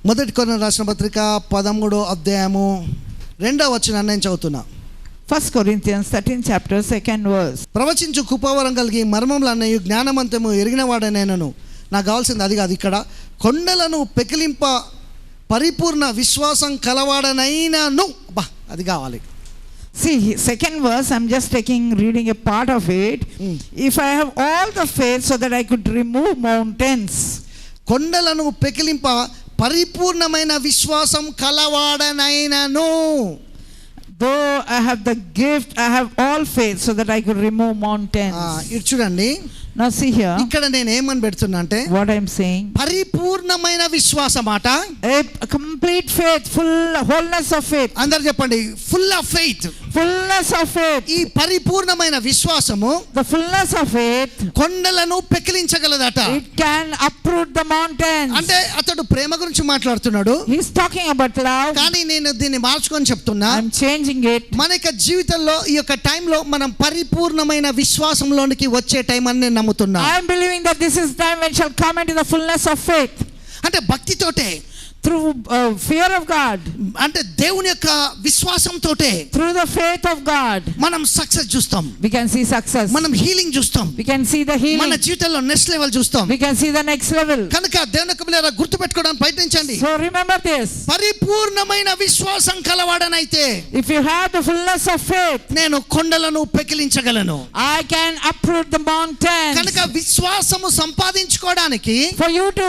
మొదటి కొరింథీయులకు రాసిన పత్రిక 13వ అధ్యాయము 2వ వచనాన్ని నేను చదువుతున్నా. 1 Corinthians 13 chapter 2nd verse. ప్రవచించు కృపావరం కలిగి మర్మములన్నయు జ్ఞానమంతము ఎరిగినవాడనైనను. నాకు కావాల్సింది అది కాదు. ఇక్కడ కొండలను పెకిలింప పరిపూర్ణ విశ్వాసం కలవాడనైనను, అది కావాలి. See, second verse, I'm just reading a part of it. If I have all the faith so that I could remove mountains. కొండలను పెకిలింప పరిపూర్ణమైన విశ్వాసం కలవాడనైనను. Though I have the gift, I have all faith so that I could remove mountains. ఇది చూడండి. Now see here. ఇక్కడ నేను ఏమని పెడుతున్నా అంటే, what I'm saying, పరిపూర్ణమైన విశ్వాసం అట, a complete faith, full wholeness of faith. అందరూ చెప్పండి, full of faith. fullness of faith. ఈ పరిపూర్ణమైన విశ్వాసము, the fullness of faith, కొండలను పెకిలించగలదట. it can uproot the mountains. అంటే అతడు ప్రేమ గురించి మాట్లాడుతున్నాడు. He's talking about love. కానీ నేను దీన్ని మార్చుకొని చెప్తున్నా. I'm changing it. మన యొక్క జీవితంలో ఈ యొక్క టైంలో మనం పరిపూర్ణమైన విశ్వాసంలోనికి వచ్చే టైం అని నేను నమ్ముతున్నా. I am believing that this is time when shall come into the fullness of faith. అంటే భక్తితోటే, through fear of God, అంటే దేవుని యొక్క విశ్వాసంతోటే, through the faith of God, మనం సక్సెస్ చూస్తాం. we can see success. మనం హీలింగ్ చూస్తాం. we can see the healing. మన జీవితంలో నెక్స్ట్ లెవెల్ చూస్తాం. we can see the next level. కనుక దేవుని యొక్క బిడ్డలారా గుర్తుపెట్టుకోవడానికి ప్రయత్నించండి. so remember this. పరిపూర్ణమైన విశ్వాసం కలవాడనైతే, if you have the fullness of faith, నేను కొండలను పెకిలించగలను. I can uproot the mountains. కనుక విశ్వాసము సంపాదించుకోవడానికి, for you to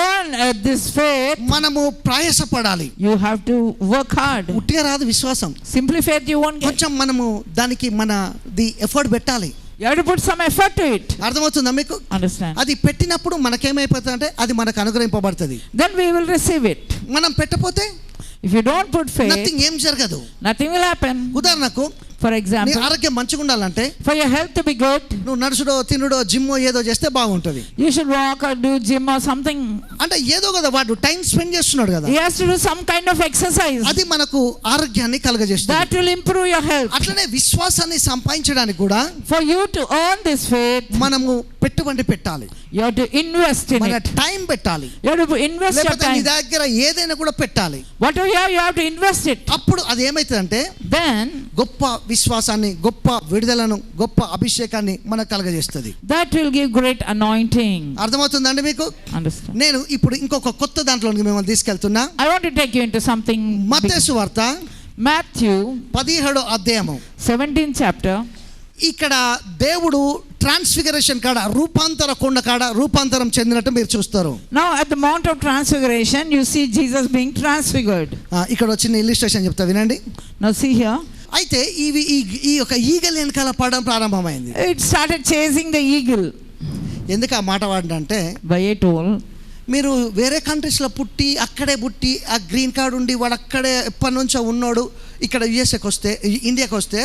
earn this faith, మనము ప్రయాసపడాలి. you have to work hard. ఉట్టిగా రాదు విశ్వాసం. simply faith you won't get. కొంచెం మనము దానికి మనది ఎఫర్ట్ పెట్టాలి. you have to put some effort to it. అర్థమవుతుందా మీకు? understand. అది పెట్టినప్పుడు మనకేమైపోతుంది అంటే అది మనకు అనుగ్రహింపబడుతుంది. then we will receive it. మనం పెట్టకపోతే, if you don't put faith, nothing ఏం జరగదు. nothing will happen. ఉదాహరణకు, for example, నీ ఆరోగ్యం మంచిగా ఉండాలంటే, for your health to be good, నువ్వు నడుచుడో తినుడో జిమ్మో ఏదో చేస్తే బాగుంటుంది. you should walk or do gym or something. అంటే ఏదో కదా, వాడు టైం స్పెండ్ చేస్తున్నాడు కదా, he has to do some kind of exercise. అది మనకు ఆరోగ్యాన్ని కలుగజేస్తుంది. that will improve your health. అట్లనే విశ్వాసాన్ని సంపాదించడానికి కూడా for you to earn this faith, మనము పెట్టుబడి పెట్టాలి. you have to invest in మన it. టైం పెట్టాలి. you have to invest your లేకపోతే నీ time. దగ్గర ఏదైనా కూడా పెట్టాలి. whatever you have to invest it. అప్పుడు అది ఏమైతుందంటే, then గొప్ప విశ్వాసాన్ని, గొప్ప విడుదలను, గొప్ప అభిషేకాన్ని మనకు కలగజేస్తుంది. that will give great anointing. అర్థమవుతుందండి మీకు? understand. నేను ఇప్పుడు ఇంకొక కొత్త దాంట్లోకి మిమ్మల్ని తీసుకెళ్తున్నా. I want to take you into something. మత్తయి సువార్త Matthew 17వ అధ్యాయము 17th chapter. ఇక్కడ దేవుడు ట్రాన్స్ఫిగరేషన్ కాడ, రూపాంతర కొండ కాడ రూపాంతరం చెందినట్టు మీరు చూస్తారు. now at the Mount of Transfiguration you see Jesus being transfigured. ఇక్కడ వచ్చిన ఇల్లుస్ట్రేషన్ చెప్తా వినండి. now see here. అయితే ఈ యొక్క ఈగల్ వెనకాల పడడం ప్రారంభమైంది. it started chasing the eagle. ఎందుకు ఆ మాట వాడినంటే, by a toll, మీరు వేరే కంట్రీస్లో పుట్టి అక్కడే పుట్టి ఆ గ్రీన్ కార్డ్ ఉండి వాడు అక్కడే ఎప్పటి నుంచో ఉన్నాడు, ఇక్కడ యుఎస్ఏకి వస్తే, ఇండియాకి వస్తే,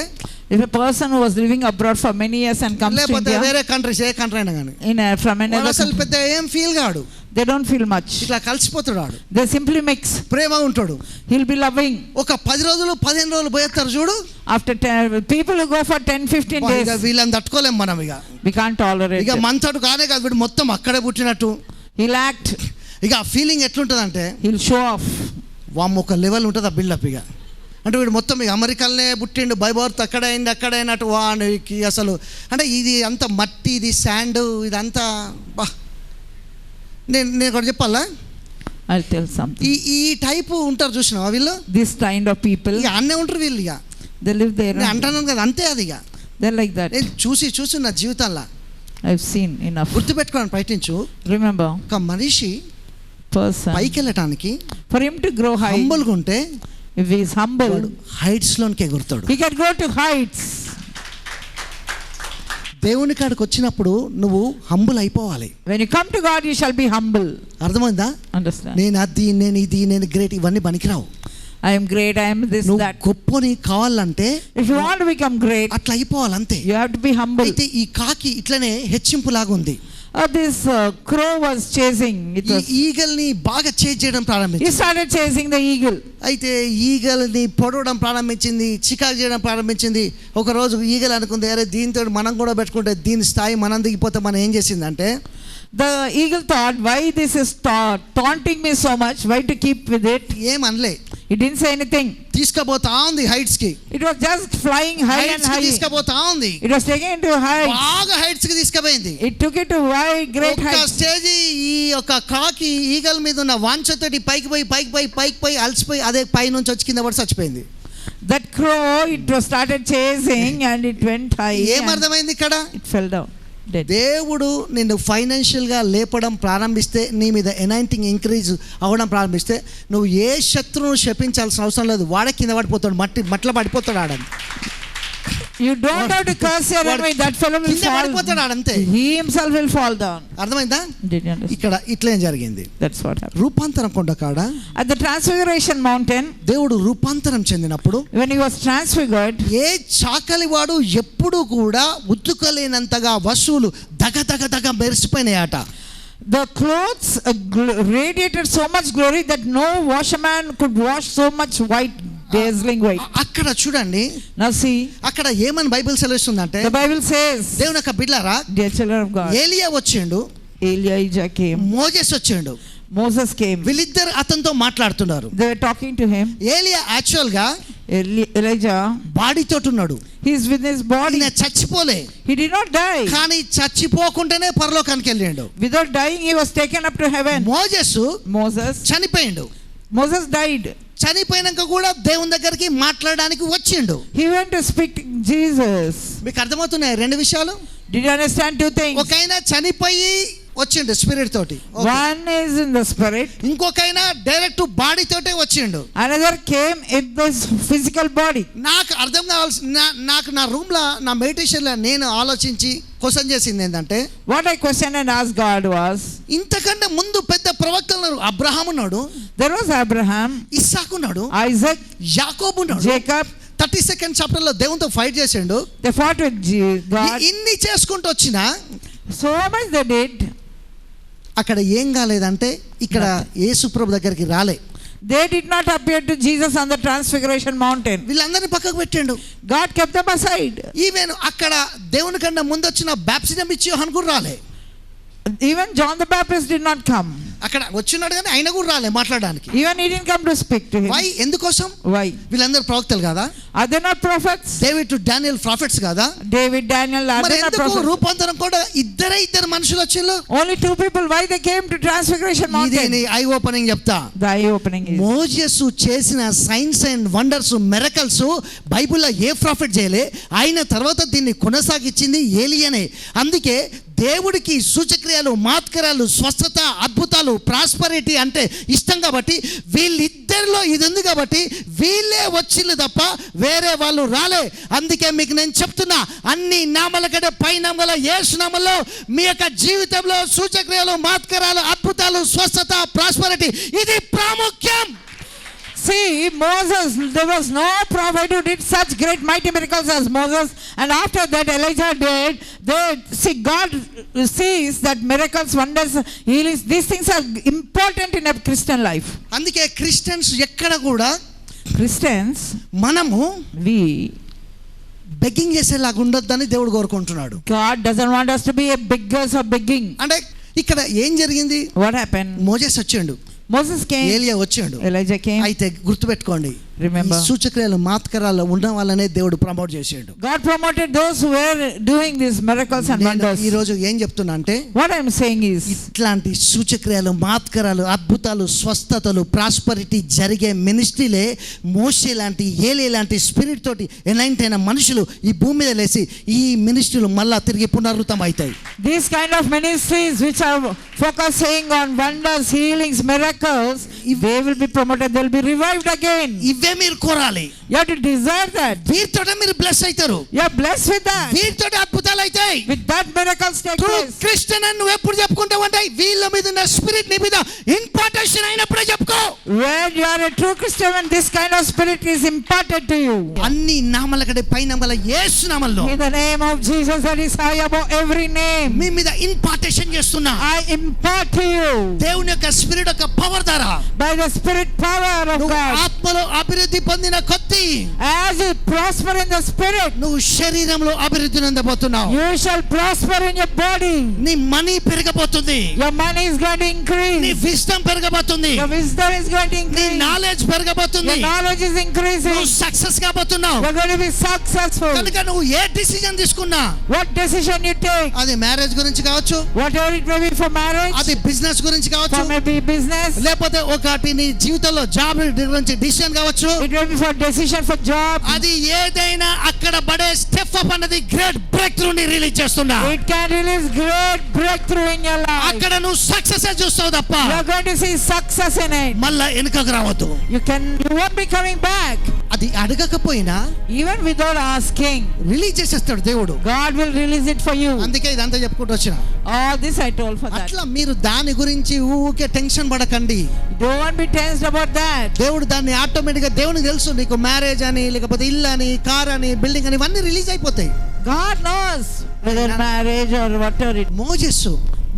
if a person who was living abroad for many years and comes to లేకపోతే India, వేరే కంట్రీస్ ఏ కంట్రీ అయినా కానీ from another అసలు country, పెద్ద ఏం ఫీల్ కాడు, they don't feel much. ఇట్లా కలిసిపోతాడు. వాడు they simply mix. ప్రేమ ఉంటాడు. he'll be loving. ఒక 10 రోజులు 15 రోజులు పోయేస్తారు చూడు. after 10, people who go for 10-15 days, వీళ్ళని తట్టుకోలేం మనం. we can't tolerate ఇక it. మంతడు కానే కాదు, వీడు మొత్తం అక్కడే పుట్టినట్టు. he'll act. ఇక ఆ ఫీలింగ్ ఎట్లుంటుందంటే, he'll show off. వామ్ ఒక లెవెల్ ఉంటుంది ఆ బిల్డప్. ఇక అంటే వీడు మొత్తం ఇక అమెరికాలోనే పుట్టిండు, బైబర్త్ అక్కడైంది అక్కడైనట్టు వాడికి అసలు అంటే ఇది అంత మట్టి, ఇది శాండ్, ఇదంతా బా. నేను ఒకటి చెప్పాలా, I'll tell something. ఈ టైపు ఉంటారు చూసినావా వీళ్ళు, this kind of people, ఇక అన్నే ఉంటారు వీళ్ళు. ఇక they live there. నేను అంటున్నాను కదా, అంతే అది. ఇక they're like that. నేను చూసి నా జీవితంలో I've seen enough. గుర్తుపెట్టుకోవడానికి ప్రయత్నించు. remember, ఒక మనిషి person, పైకి వెళ్ళటానికి for him to grow high, హంబుల్గా ఉంటే, if he is humble, heights లోనికి ఎగురుతాడు. he can go to heights. దేవుని కాడికి వచ్చినప్పుడు నువ్వు హంబుల్ అయిపోవాలి. when you come to God you shall be humble. అర్థమైందా? understand. నేను అది, నేను ఇది, నేను గ్రేట్, ఇవన్నీ పనికిరావు. I am great, I am this, నువ్వు that. గొప్పని కావాలంటే if you want to become great, అట్లా అయిపోవాలి అంతే. you have to be humble. అయితే ఈ కాకి ఇట్లనే హెచ్చింపులాగా ఉంది. this crow was chasing it. ఈ was, ఈగల్ని బాగా చేజ్ చేయడం he ప్రారంభించింది. started chasing the eagle. అయితే ఈగల్ని పొడవడం ప్రారంభించింది, చికాకు చేయడం ప్రారంభించింది. ఒకరోజు ఈగల్ అనుకుంది, అరే దీంతో మనం కూడా పెట్టుకుంటే దీని స్థాయి మనం దిగిపోతే మనం ఏం చేసిందంటే, The eagle thought, why this is taunting me so much? Why to keep with it? ఏమనలే, He didn't say anything. తీసుకుపోతా ఉంది హైట్స్ కి, It was just flying high and heights కి high. తీసుకుపోతా ఉంది, It was taken into heights. బాగా heights కి తీసుకుపోయింది. It took it to wide, great ఒక heights. Stage ఈ ఒక కాకి ఈగల్ మీద ఉన్న వాంఛతోటి పైకి పోయి అలసిపోయి అదే పై నుంచి వచ్చి కింద పడి చచ్చిపోయింది. That crow, it was started chasing and it went high. and ఏమర్థమైంది ఇక్కడ? It fell down. Dead. దేవుడు నిన్ను ఫైనాన్షియల్గా లేపడం ప్రారంభిస్తే, నీ మీద ఎనైంటింగ్ ఇంక్రీజ్ అవ్వడం ప్రారంభిస్తే, నువ్వు ఏ శత్రువును శపించాల్సిన అవసరం లేదు. వాడే కింద పడిపోతాడు, మట్టిలో పడిపోతాడు ఆడని. You don't have to curse your enemy. That fellow will కింద fall. పడిపోతాడు ఆడంతే. He himself will fall down. అర్థమైందా? Did you understand? ఇక్కడ ఇట్లేం జరిగింది. That's what happened. రూపాంతరం కొండ కాడ At the Transfiguration mountain, దేవుడు రూపాంతరం చెందినప్పుడు when he was transfigured, ఏ చాకలివాడు ఎప్పుడు కూడా ఉతుకలేనంతగా వస్తువులు దగ మెరిసిపోయినాయట. the clothes radiated so much glory that no washerman could wash so much white, dazzling white. అక్కడ చూడండి, Now see, అక్కడ ఏమని బైబిల్ సెలవిస్తుందంటే, the Bible says, దేవుని యొక్క బిడ్డలారా, dear children of God, ఏలియా వచ్చిండు, Elijah came, మోజెస్ వచ్చిండు, Moses came. వీళ్ళిద్దరు అతనితో మాట్లాడుతున్నారు. They were talking to him. ఏలియా యాక్చువల్ గా Elijah, బాడీతో ఉన్నాడు, he is with his body. ఈయన చచ్చిపోలే, He did not die. కానీ చచ్చిపోకుండానే పరలోకానికి వెళ్ళిండు. Without dying, he was taken up to heaven. Moses Moses died. చనిపోయినాక కూడా దేవుని దగ్గరికి మాట్లాడడానికి వచ్చిండు. He went to speak to Jesus. మీకు అర్థమవుతున్నాయి రెండు విషయాలు? Did you understand two things? ఒకైనా చనిపోయి వచ్చిండు స్పిరిట్ తోటి, One is in the spirit. ఇంకొకైనా డైరెక్ట్ బాడీ తోటే వచ్చిండు. Another came in this physical body. నాకు అర్థం కావాల్సిన, నాకు నా రూమ్ లో నా మెడిటేషన్ లో నేను ఆలోచించి క్వశ్చన్ చేసింది ఏంటంటే, What I questioned and asked God was, ఇంతకంటే ముందు పెద్ద ప్రవక్తలు ఉన్నారు. అబ్రహాం ఉన్నాడు, there was Abraham, ఇస్సాకు ఉన్నాడు, Isaac, యాకోబు ఉన్నాడు. Jacob. 32nd చాప్టర్ లో దేవునితో ఫైట్ చేసిండు. They fought with God. ఇన్ని చేసుకుంటూ వచ్చినా So much they did. అక్కడ ఏం కాలేదంటే, ఇక్కడ యేసు ప్రభు దగ్గరికి రాలే. They did not appear to Jesus on the Transfiguration mountain. వీళ్ళందరినీ పక్కకు పెట్టిండు. God kept them aside. Even అక్కడ దేవుని కన్నా ముందు వచ్చిన బాప్టిజం ఇచ్చి యోహాను కూడా రాలే. Even John the Baptist did not come. అక్కడ వచ్చినాడు కానీ ఆయన కూడా రాలే మాట్లాడడానికి. Even he didn't come to speak to him. Why? ఎందుకోసం? Why? వీళ్ళందరూ ప్రవక్తలు కాదా? Are they not prophets? David to Daniel prophets కాదా? David, Daniel, are మరి they not ఎందుకు prophets? రూపాంతరం కూడా ఇద్దరు మనుషులు వచ్చిండ్రు? Only two people. Why they came to Transfiguration ఇది mountain? నీ ఐ ఓపెనింగ్ చెప్తా. The eye opening is, Moses చేసిన సైన్స్ అండ్ వండర్స్ మిరకల్స్ బైబిల్లో ఏ ప్రాఫిట్ చేయలే. ఆయన తర్వాత దీన్ని కొనసాగించింది ఏలియనే. అందుకే దేవుడికి సూచక్రియలు, మాత్కరాలు, స్వస్థత, అద్భుతాలు, ప్రాస్పరిటీ అంటే ఇష్టం కాబట్టి వీళ్ళిద్దరిలో ఇది ఉంది కాబట్టి వీళ్ళే వచ్చిళ్ళు తప్ప వేరే వాళ్ళు రాలే. అందుకే మీకు నేను చెప్తున్నా, అన్ని నామల కంటే పై నామల యేసు నామములో మీ యొక్క జీవితంలో సూచక్రియలు, మాత్కరాలు, అద్భుతాలు, స్వస్థత, ప్రాస్పరిటీ ఇది ప్రాముఖ్యం. see, Moses, there was no prophet who did such great mighty miracles as Moses, and after that Elijah did. God sees that miracles, wonders, healings, these things are important in a Christian life. అందుకే Christians ఎక్కడ కూడా Christians, మనము we, begging చేసేలాగా ఉండొద్దని దేవుడు కోరుకుంటున్నాడు. God doesn't want us to be a beggars or begging. అంటే ఇక్కడ ఏం జరిగింది? What happened? మోజెస్ వచ్చాడు, Moses came, ఏలియా వచ్చాడు. Elijah came. అయితే గుర్తుపెట్టుకోండి, Remember, ఈ సూచక్రియలు, మాత్కరాలు ఉన్న వాళ్ళనే దేవుడు ప్రమోట్ చేసాడు. God promoted those who were doing these miracles and wonders. ఈ రోజు ఏం చెప్తున్నా అంటే, What I am saying is, ఇట్లాంటి సూచక్రియలు, మాత్కరాలు, అద్భుతాలు, స్వస్థతలు, ప్రాస్పరిటీ జరిగే మినిస్ట్రీలే మోషే లాంటి, ఏలే లాంటి స్పిరిట్ తోటి ఎనైంట్ అయిన మనుషులు ఈ భూమి మీద లేసి ఈ మినిస్ట్రీలు మళ్ళా తిరిగి పునరుద్ధం అవుతాయి. these kind of ministries which are focusing on wonders, healings, miracles, they will be promoted, they will be revived again. ఇవే మీరు కోరాలి. You have to desire that. వీటితోటే మీరు బ్లెస్ అవుతారు. You are blessed with that. వీటితోటి అద్భుతాలు అవుతాయి. With that miracles take place. Christian అని నువ్వు ఎప్పుడు చెప్పుకుంటావు అంటే వీళ్ళ మీద ఉన్న స్పిరిట్ నీ మీద ఇంపార్టేషన్ అయినప్పుడే చెప్పుకో. When you are a true Christian, when this kind of spirit is imparted to you. అన్ని నామల కంటే పై నామల యేసు నామములో, In the name of Jesus that is high above every name, మీ మీద ఇంపార్టేషన్ చేస్తున్నా. I impart to you దేవుని యొక్క spirit యొక్క power ద్వారా by the spirit power of నువ్వు God. ఆత్మలో అభివృద్ధి పొందిన కొత్త అభివృద్ధి. As you prosper in the spirit, నువ్వు శరీరంలో అభివృద్ధి పొందబోతున్నావు. you shall prosper in your body. నీ మనీ పెరగబోతుంది. Your money is going to increase. నీ విజ్డమ్ పెరగబోతుంది. Your wisdom is going to నీ increase. నాలెడ్జ్ పెరగబోతుంది. Your knowledge is increasing. నువ్వు సక్సెస్ కాబోతున్నావు. You're going to be successful. కనుక నువ్వు ఏ డిసిజన్ తీసుకున్నా, What decision you take, అది మ్యారేజ్ గురించి కావచ్చు, whatever it may be, for marriage, అది బిజినెస్ గురించి కావచ్చు, for maybe business, లేకపోతే ఒకటి నీ జీవితంలో జాబ్ గురించి డిసిజన్ కావచ్చు, it may be for decision for job, అది ఏదైనా అక్కడ పడే స్టెప్ అప్ అన్నది గ్రేట్ బ్రేక్ త్రూ ని రిలీజ్ చేస్తున్నా. it can release great breakthrough in your life. అక్కడ నువ్వు సక్సెస్ చూస్తావు తప్ప You're going to see success in it. మళ్ళా వెనుకకు రావద్దు. You won't be coming back. అది అడగకపోయినా Even without asking, రిలీజ్ చేసేస్తాడు దేవుడు. God will release it for you. అందుకే ఇదంతా చెప్పుకుంటూ వచ్చిన. All this I told for that. అట్లా మీరు దాని గురించి ఊకే టెన్షన్ పడకండి. Don't be tensed about that. దేవుడు దాన్ని ఆటోమేటిక్ గా దేవునికి తెలుసు నీకు మ్యారేజ్ అని లేకపోతే ఇల్లు అని కార్ అని బిల్డింగ్ అని ఇవన్నీ రిలీజ్ అయిపోతాయి. God knows whether marriage or whatever it. Moses,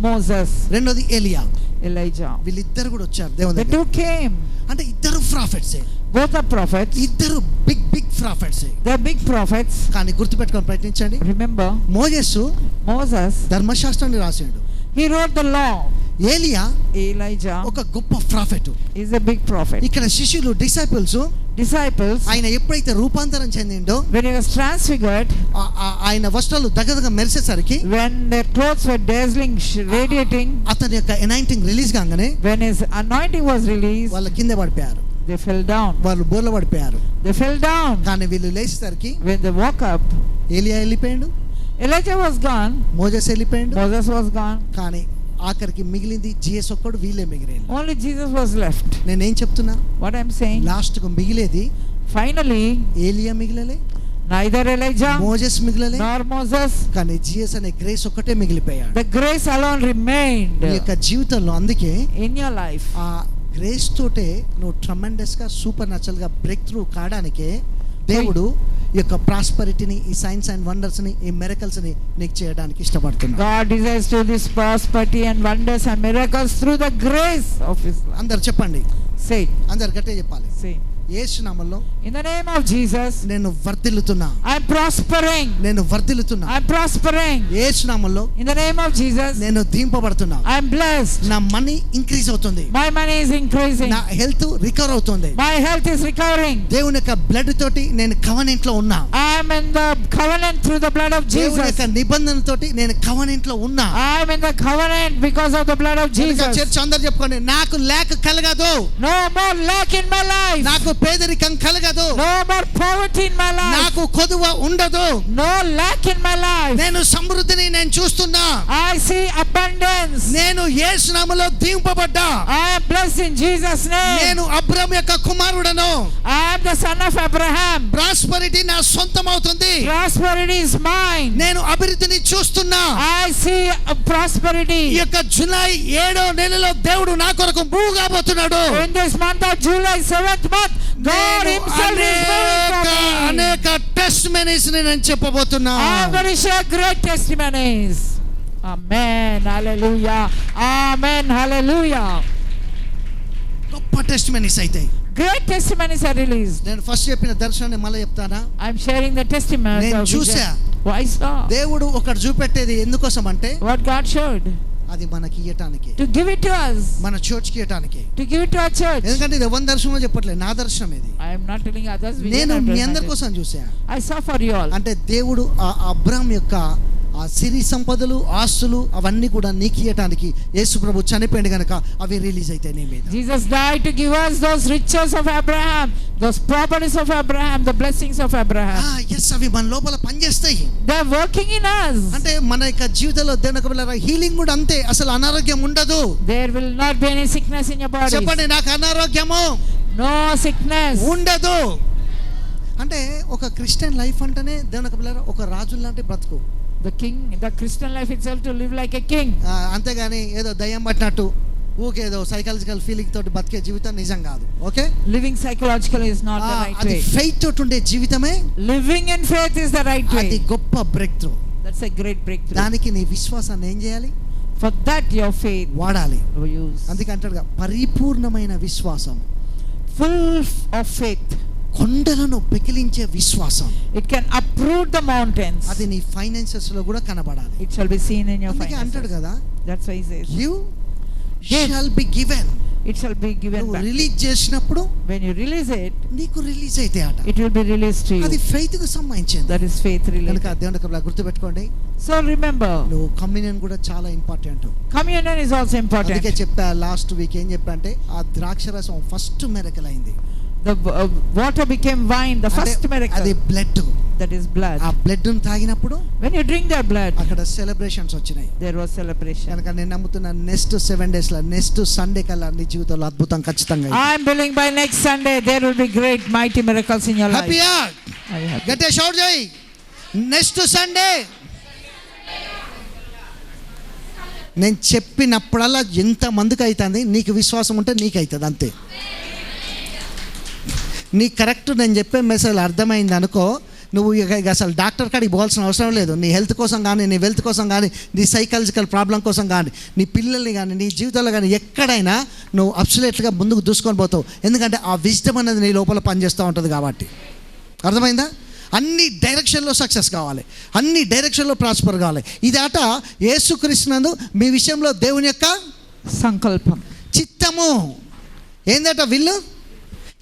Moses, రెండోది ఎలియా, Elijah, వీళ్ళిద్దరు కూడా వచ్చారు దేవుని the దగ్గర. two came. అంటే ఇద్దరు ప్రాఫిట్సే, Both are prophets. ఇద్దరు బిగ్ ప్రాఫిట్సే. They're big prophets. కానీ గుర్తుపెట్టుకొని ప్రయత్నించండి. Remember, మోజెస్ Moses, ధర్మశాస్త్రాన్ని రాసాడు. he wrote the law. ఏలియా Elijah ఒక గొప్ప profit. is a big prophet. ఇక్కడ శిష్యులు డిసైపుల్స్ Disciples, ఆయన ఎప్పుడైతే రూపాంతరం చెందిండో, when he was transfigured, ఆయన వస్త్రాలు దగదగ మెరిసేసరికి, when their clothes were dazzling, radiating, అతని యొక్క ఎనైటింగ్ రిలీజ్ కాగానే when his anointing was released, వాళ్ళ కింద పడిపోయారు, they fell down. వాళ్ళు బోర్ల పడిపోయారు. They fell down. కానీ వీళ్ళు లేచేసరికి When they woke up, ఏలియా వెళ్ళిపోయాడు, Elijah was gone, మోజెస్ వెళ్ళిపోయాడు. Moses was gone, కానీ ఆఖరికి మిగిలింది జిఎస్ ఒక్కడు, వీళ్ళే మిగిలేదు. only Jesus was left. నేనేం చెప్తున్నా, What I'm saying, లాస్ట్ కు మిగిలేది finally, ఏలియా మిగిలలే, neither Elijah మోజెస్ మిగిలలే, nor Moses, కానీ జిఎస్ అనే గ్రేస్ ఒక్కటే మిగిలిపోయాడు the grace alone remained ఈ యొక్క జీవితంలో. అందుకే in your life. ఆ గ్రేస్ తోటే నువ్వు ట్రమెండస్ గా సూపర్ న్యాచురల్ గా బ్రేక్ త్రూ కావడానికే దేవుడు ఈ యొక్క ప్రాస్పరిటీని, ఈ సైన్స్ అండ్ వండర్స్ ని, ఈ మిరకల్స్ ని నీకు చేయడానికి ఇష్టపడుతున్నాడు. God desires to do this prosperity and wonders and miracles through the grace of His life. అందరు చెప్పండి, Say it. అందరు గట్టిగా చెప్పాలి. Say. యేసు నామములో In the name of Jesus, నేను వర్ధిల్లుతున్నా, I'm prospering. నేను వర్ధిల్లుతున్నా. I'm prospering. యేసు నామములో In the name of Jesus, నేను దీంపబడుతున్నా. I'm blessed. నా మనీ ఇంక్రీజ్ అవుతుంది, My money is increasing. నా హెల్త్ రికవర్ అవుతుంది. My health is recovering. దేవుని యొక్క బ్లడ్ తోటి నేను కవనెంట్ లో ఉన్నా. I'm in the covenant through the blood of దేవుని Jesus. యొక్క నిబంధన తోటి నేను కవనెంట్ లో ఉన్నా. I'm in the covenant because of the blood of Jesus. Church అందరు చెప్పుకోండి, నాకు లేక కలగదు, No more lack in my life. నాకు పేదరికం కలగదు, No more poverty in my life. నాకు కొదువ ఉండదు, No lack in my life. నేను సమృద్ధిని నేను చూస్తున్నా. I see abundance. నేను యేసు నామములో దీంపబడ్డా. I am blessed in Jesus' name. నేను అబ్రహాము యొక్క కుమారుడను. I am the son of Abraham. Prosperity నా సొంతం అవుతుంది. Prosperity is mine. నేను అభివృద్ధిని చూస్తున్నా. I see prosperity. ఈ యొక్క జూలై 7వ నెలలో దేవుడు నా కొరకు move కాబోతున్నాడు. In this month of July, 7th month, God Himself is moving for me. అనేక టెస్టిమనీస్ నేను చెప్పబోతున్నా. I am going to share great testimonies. Amen. Hallelujah. Amen. Hallelujah. గొప్ప టెస్టిమనీస్ అవుతాయి. Great testimonies are released. నేను first చెప్పిన దర్శనాన్ని మళ్ళీ చెప్తానా. I am sharing the testimony. నేను చూసా. I saw. దేవుడు ఒకటి చూపెట్టేది ఎందుకోసం అంటే, What God showed. అది మనకి ఇయ్యటానికి, To give it to us. మన చర్చ్కి ఇయ్యటానికి. To give it to our church. ఎందుకంటే ఇది ఎవరి దర్శనం చెప్పట్లేదు, నా దర్శనం ఇది. I am not telling others. నేను మీ అందరి కోసం చూసా. I saw for you all. అంటే దేవుడు ఆ అబ్రహాం యొక్క ఆ సిరి సంపదలు, ఆస్తులు అవన్నీ కూడా నీకు ఇయ్యటానికి యేసు ప్రభు చనిపోయింది కనుక అవి రిలీజ్ అవుతాయి నీ మీద. Jesus died to give us those riches of Abraham, those properties of Abraham, the blessings of Abraham. Yes, అవి మన లోపల పనిచేస్తాయి. They are working in us. అంటే మన యొక్క జీవితంలో దేవుని యొక్క హీలింగ్ కూడా అంతే, అసలు అనారోగ్యం ఉండదు. There will not be any sickness in your body. చెప్పండి, నాకు అనారోగ్యము No sickness. ఉండదు. అంటే ఒక క్రిస్టియన్ లైఫ్ అంటేనే దేవుని యొక్క ఒక రాజు లాంటి బ్రతుకు. The Christian life itself to live like a king. అంతేగాని ఏదో దయ్యం పట్టినట్టు ఊకేదో సైకాలజికల్ ఫీలింగ్ తోటి బతికే జీవితం నిజం కాదు. Okay, Living psychologically is not the right అది way. ఫెయిత్ తోటి ఉండే జీవితమే. Living in faith is the right way. అది గొప్ప break through. That's a great breakthrough. దానికి నీ విశ్వాసాన్ని ఏం చేయాలి? For that your faith వాడాలి. use. అందుకే అంటాడుగా పరిపూర్ణమైన విశ్వాసం, Full of faith, కొండలను పెకిలించే విశ్వాసం. It can uproot the mountains. అది నీ ఫైనాన్సెస్ లో కూడా కనబడాలి. It shall be seen in your అందుకే అంటాడు finances. కదా, That's why he says, you shall be given. it shall be given నువ్వు back. రిలీజ్ చేసినప్పుడు When you release it, నీకు రిలీజ్ అయితే అట. it will be released to అది you. Faith కు సంబంధించింది. That is faith related. కనుక దేవుని కృపలో గుర్తుపెట్టుకోండి, So remember, నువ్వు కమ్యూనియన్ కూడా చాలా important. communion is also important. అందుకే చెప్పా లాస్ట్ వీక్, ఏం చెప్పా అంటే ఆ ద్రాక్షరసం ఫస్ట్ మిరకల్ అయింది. The water became wine, the first అది miracle. Blood. That is blood. ఆ బ్లడ్ తాగినప్పుడు When you drink that blood, అక్కడ సెలబ్రేషన్స్ వచ్చినాయి. there was celebration. కనుక నేను నమ్ముతున్నా నెక్స్ట్ 7 days లో, నెక్స్ట్ సండే కల్లా నీ జీవితంలో అద్భుతం ఖచ్చితంగా. I am believing by next Sunday there will be great mighty miracles in your life. హ్యాపీయా? Are you happy? గట్టిగా షౌట్ చేయి, నెక్స్ట్ సండే. నేను చెప్పినప్పుడల్లా ఎంత మందికి అవుతుంది, నీకు విశ్వాసం ఉంటే నీకు అవుతుంది అంతే. నీ కరెక్ట్ నేను చెప్పే మెసేజ్ అర్థమైంది అనుకో, నువ్వు ఇక అసలు డాక్టర్ కాడికి పోవాల్సిన అవసరం లేదు. నీ హెల్త్ కోసం కానీ, నీ వెల్త్ కోసం కానీ, నీ సైకాలజికల్ ప్రాబ్లం కోసం కానీ, నీ పిల్లల్ని కానీ, నీ జీవితంలో కానీ ఎక్కడైనా నువ్వు అబ్సల్యూట్గా ముందుకు దూసుకొని పోతావు. ఎందుకంటే ఆ విజ్డమ్ అనేది నీ లోపల పనిచేస్తూ ఉంటుంది కాబట్టి. అర్థమైందా? అన్ని డైరెక్షన్లో సక్సెస్ కావాలి, అన్ని డైరెక్షన్లో ప్రాస్పర్ కావాలి. ఇది ఆట యేసుక్రీస్తునందు మీ విషయంలో దేవుని యొక్క సంకల్పం, చిత్తము. ఏందట విల్లు?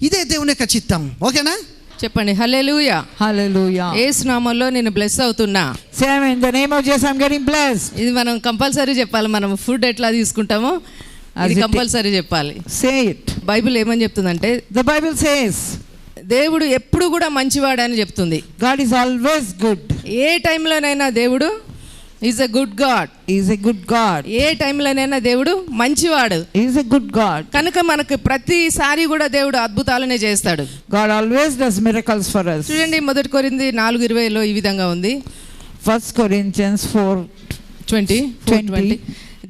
ఇదే దేవుని యొక్క చిత్తం. ఓకేనా? చెప్పండి హల్లెలూయా. hallelujah. యేసు నామములో నేను బ్లెస్ అవుతున్నా. Say amen. In the name of Jesus I'm getting blessed. ఇది మనం కంపల్సరీ చెప్పాలి. మనం ఫుడ్ ఎట్లా తీసుకుంటామో అది కంపల్సరీ చెప్పాలి. Say it. బైబిల్ ఏమని చెప్తుందంటే, The Bible says దేవుడు ఎప్పుడు కూడా మంచివాడని చెప్తుంది. God is always good. ఏ టైంలోనైనా దేవుడు is a good God. He is a good God. ఏ టైంలోనైనా దేవుడు మంచివాడు. He is a good God. కనుక మనకు ప్రతిసారి కూడా దేవుడు అద్భుతాలనే చేస్తాడు. God always does miracles for us. చూడండి 1 కొరింథీ 4:20లో ఈ విధంగా ఉంది. 1 Corinthians 4:20.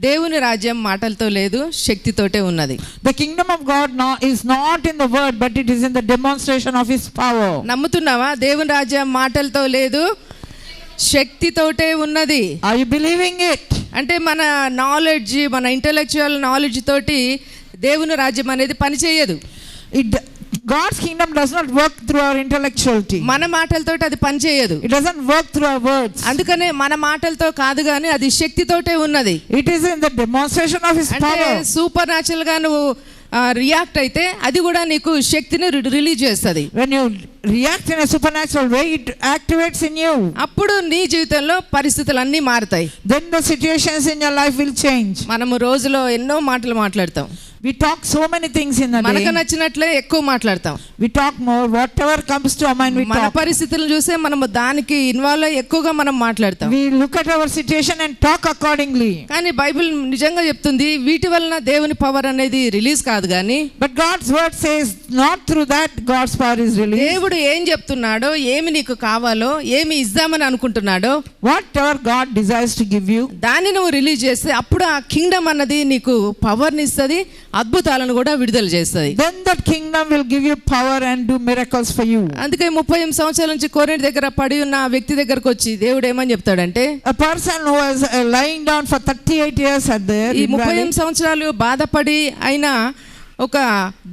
దేవుని రాజ్యం మాటలతో లేదు, శక్తితోటే ఉన్నది. The kingdom of God is not in the word, but it is in the demonstration of his power. నమ్ముతున్నావా? దేవుని రాజ్యం మాటలతో లేదు, శక్తితోటే ఉన్నది. Are you believing it? అంటే మన నాలెడ్జ్, మన ఇంటెలెక్చువల్ నాలెడ్జ్ తోటి దేవుని రాజ్యం అనేది పనిచేయదు. God's kingdom does not work through our intellectuality. మన మాటలతోటి అది పనిచేయదు. It doesn't work through our words. అందుకనే మన మాటలతో కాదు కానీ అది శక్తితోటే ఉన్నది. It is in the demonstration of his అంటే power. సూపర్ న్యాచురల్ గా నువ్వు రియాక్ట్ అయితే అది కూడా నీకు శక్తిని రిలీజ్ చేస్తుంది. When you react in a supernatural way, it activates in you. అప్పుడు నీ జీవితంలో పరిస్థితులు అన్నీ మారుతాయి. Then the situations in your life will change. మనము రోజులో ఎన్నో మాటలు మాట్లాడతాం. We talk so many things in a మనకు day. నచ్చినట్లే ఎక్కువ మాట్లాడతాం. We talk more. Whatever comes to our mind, we మన talk. పరిస్థితులను చూసే మనము దానికి ఇన్వాల్వ్ అయ్యి ఎక్కువగా మనం మాట్లాడతాం. We look at our situation and talk accordingly. కానీ బైబిల్ నిజంగా చెప్తుంది వీటి వలన దేవుని పవర్ అనేది రిలీజ్ కాదు కానీ, But God's word says not through that God's power is released. దేవుడు ఏం చెప్తున్నాడో, ఏమి నీకు కావాలో, ఏమి ఇద్దామని అనుకుంటున్నాడో Whatever God desires to give you, దాన్ని నువ్వు రిలీజ్ చేస్తే అప్పుడు ఆ కింగ్డమ్ అన్నది నీకు పవర్ని ఇస్తుంది, అద్భుతాలను కూడా విడుదల చేస్తుంది. then that kingdom will give you power and do miracles for you. అందుకే 38 సంవత్సరాల నుంచి కోరేటి దగ్గర పడి ఉన్న ఆ వ్యక్తి దగ్గరకు వచ్చి దేవుడు ఏమని చెప్తాడంటే, A person who was lying down for 38 years at there, ఈ 38 సంవత్సరాలు బాధపడి అయినా ఒక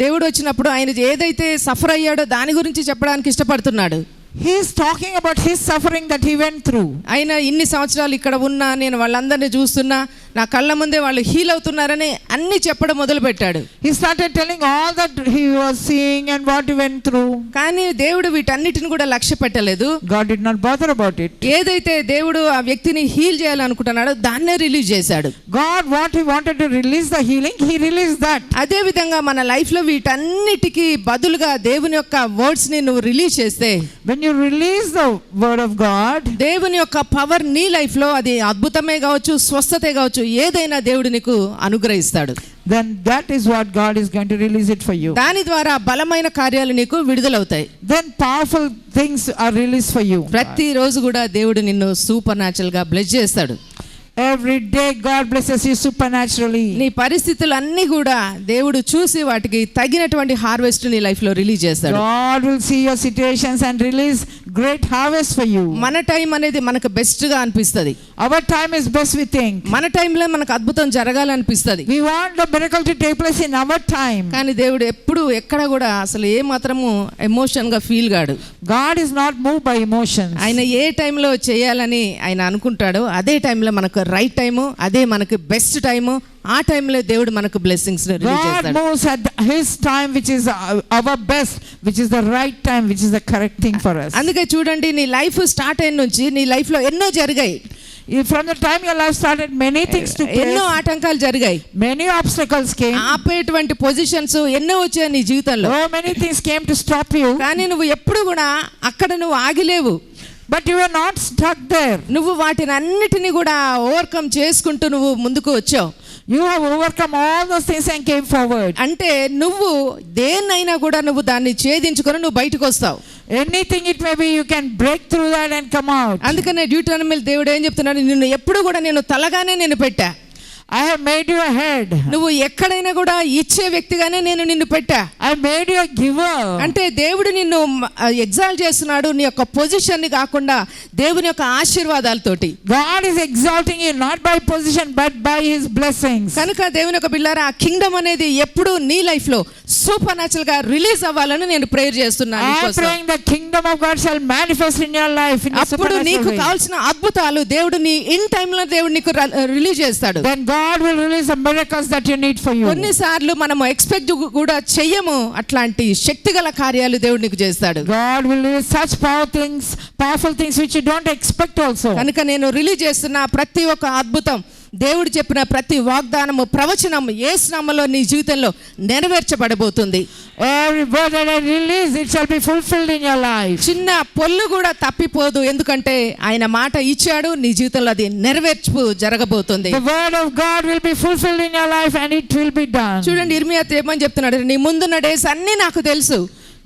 దేవుడు వచ్చినప్పుడు ఆయన ఏదైతే సఫర్ అయ్యాడో దాని గురించి చెప్పడానికి ఇష్టపడుతున్నాడు. he is talking about his suffering that he went through. ఆయన ఇన్ని సంవత్సరాలు ఇక్కడ ఉన్నా, నేను వాళ్ళందరినీ చూస్తున్నా, నా కళ్ళ ముందే వాళ్ళు హీల్ అవుతున్నారని అన్ని చెప్పడం మొదలు పెట్టాడు. He started telling all that he was seeing and what he went through. కానీ దేవుడు వీటన్నిటిని కూడా లక్ష్య పెట్టలేదు. God did not bother about it. ఏదైతే దేవుడు ఆ వ్యక్తిని హీల్ చేయాలనుకుంటున్నాడో దాన్నే రిలీజ్ చేశాడు. God, what he wanted to release the healing, he released that. అదే విధంగా మన లైఫ్ లో వీటన్నిటికీ బదులుగా దేవుని యొక్క వర్డ్స్ ని నువ్వు రిలీజ్ చేస్తే, When you release the word of God, దేవుని యొక్క పవర్ నీ లైఫ్ లో అది అద్భుతమే కావచ్చు, స్వస్థతే కావచ్చు, ఏదైనా దేవుడు నీకు అనుగ్రహిస్తాడు. then that is what God is going to release it for you. దాని ద్వారా బలమైన కార్యాలు నీకు విడుదలవుతాయి. Then powerful things are released for you. ప్రతి రోజు కూడా దేవుడు నిన్ను సూపర్ న్యాచురల్ గా బ్లెస్ చేస్తాడు. Every day God blesses you supernaturally. నీ పరిస్థితులు అన్నీ కూడా దేవుడు చూసి వాటికి తగినటువంటి హార్వెస్ట్ నీ లైఫ్ లో రిలీజ్ చేస్తాడు. God will see your situations and release great harvest for you. మన టైం అనేది మనకు బెస్ట్ గా అనిపిస్తది. Our time is best, we think. మన టైంలో మనకు అద్భుతం జరగాలనిపిస్తది. We want the miracle to take place in our time. కానీ దేవుడు ఎప్పుడు ఎక్కడ కూడా అసలు ఏ మాత్రము ఎమోషన్ గా ఫీల్ కాడు. God is not moved by emotions. ఆయన ఏ టైంలో చేయాలని ఆయన అనుకుంటాడో అదే టైంలో మనకు రైట్ టైము, అదే మనకు బెస్ట్ టైము. ఆ టైంలో దేవుడు మనకు బ్లెస్సింగ్స్ రిలీజ్ God చేస్తాడు. moves at his time, which is our best, which is the right time, which is the correct thing for us. అందుకే చూడండి, నీ లైఫ్ స్టార్ట్ అయిన నుంచి నీ లైఫ్ లో ఎన్నో జరిగాయి. From the time your life started, many things took place. ఎన్నో ఆటంకాలు జరిగాయి. Many obstacles came. ఆపేటువంటి పొజిషన్స్ ఎన్నో వచ్చాయి నీ జీవితంలో. Oh, many things came to stop you. కానీ నువ్వు ఎప్పుడు కూడా అక్కడ నువ్వు ఆగిలేవు. But you were not stuck there. నువ్వు వాటిని అన్నిటిని కూడా ఓవర్కమ్ చేసుకుంటూ నువ్వు ముందుకు వచ్చావు. You have overcome all those things and came forward. అంటే నువ్వు దేన్నైనా కూడా నువ్వు దాన్ని ఛేదించుకొని నువ్వు బయటకు వస్తావు. Anything it may be, you can break through that and come out. అందుకనే డ్యూటెరోనమీలో దేవుడు ఏం చెప్తున్నాడు, నిన్ను ఎప్పుడు కూడా నేను తలగానే నేను పెట్టా. I have made you a head. నువ్వు ఎక్కడైనా కూడా ఇచ్చే వ్యక్తిగానే నేను నిన్ను పెట్టా. I made you a giver. అంటే దేవుడు నిన్ను ఎగ్జాల్ట్ చేస్తున్నాడు నీ యొక్క పొజిషన్ ని కాకుండా దేవుని యొక్క ఆశీర్వాదాలతోటి. God is exalting you not by position but by his blessings. కనుక దేవుని యొక్క బిడ్డలారా, ఆ కింగ్డమ్ అనేది ఎప్పుడు నీ లైఫ్ లో సూపర్ న్యాచురల్ గా రిలీజ్ అవ్వాలని నేను ప్రేయర్ చేస్తున్నాను. I am praying the kingdom of God shall manifest in your life in a అప్పుడు నీకు supernatural way. కావాల్సిన అద్భుతాలు దేవుడు నీ ఇన్ టైమ్ లో దేవుడు నీకు రిలీజ్ చేస్తాడు. Then God will release the miracles that you need for you. కొన్నిసార్లు మనము ఎక్స్పెక్ట్ కూడా చెయ్యము అట్లాంటి శక్తిగల కార్యాలు దేవుడు నీకు చేస్తాడు. God will release such powerful things which you don't expect also. కనుక నేను రిలీజ్ చేస్తున్న ప్రతి ఒక్క అద్భుతం, దేవుడు చెప్పిన ప్రతి వాగ్దానము, ప్రవచనము యేసు నామములో నీ జీవితంలో నెరవేర్చబడబోతుంది. Every word that I release, it shall be fulfilled in your life. చిన్న పొల్లు కూడా తప్పిపోదు, ఎందుకంటే ఆయన మాట ఇచ్చాడు. నీ జీవితంలో అది నెరవేర్పు జరగబోతుంది. The word of God will be fulfilled in your life and it will be done. చూడండి, ఇర్మియా ఏమని చెప్తున్నాడు, నీ ముందున్న డేస్ అన్నీ నాకు తెలుసు.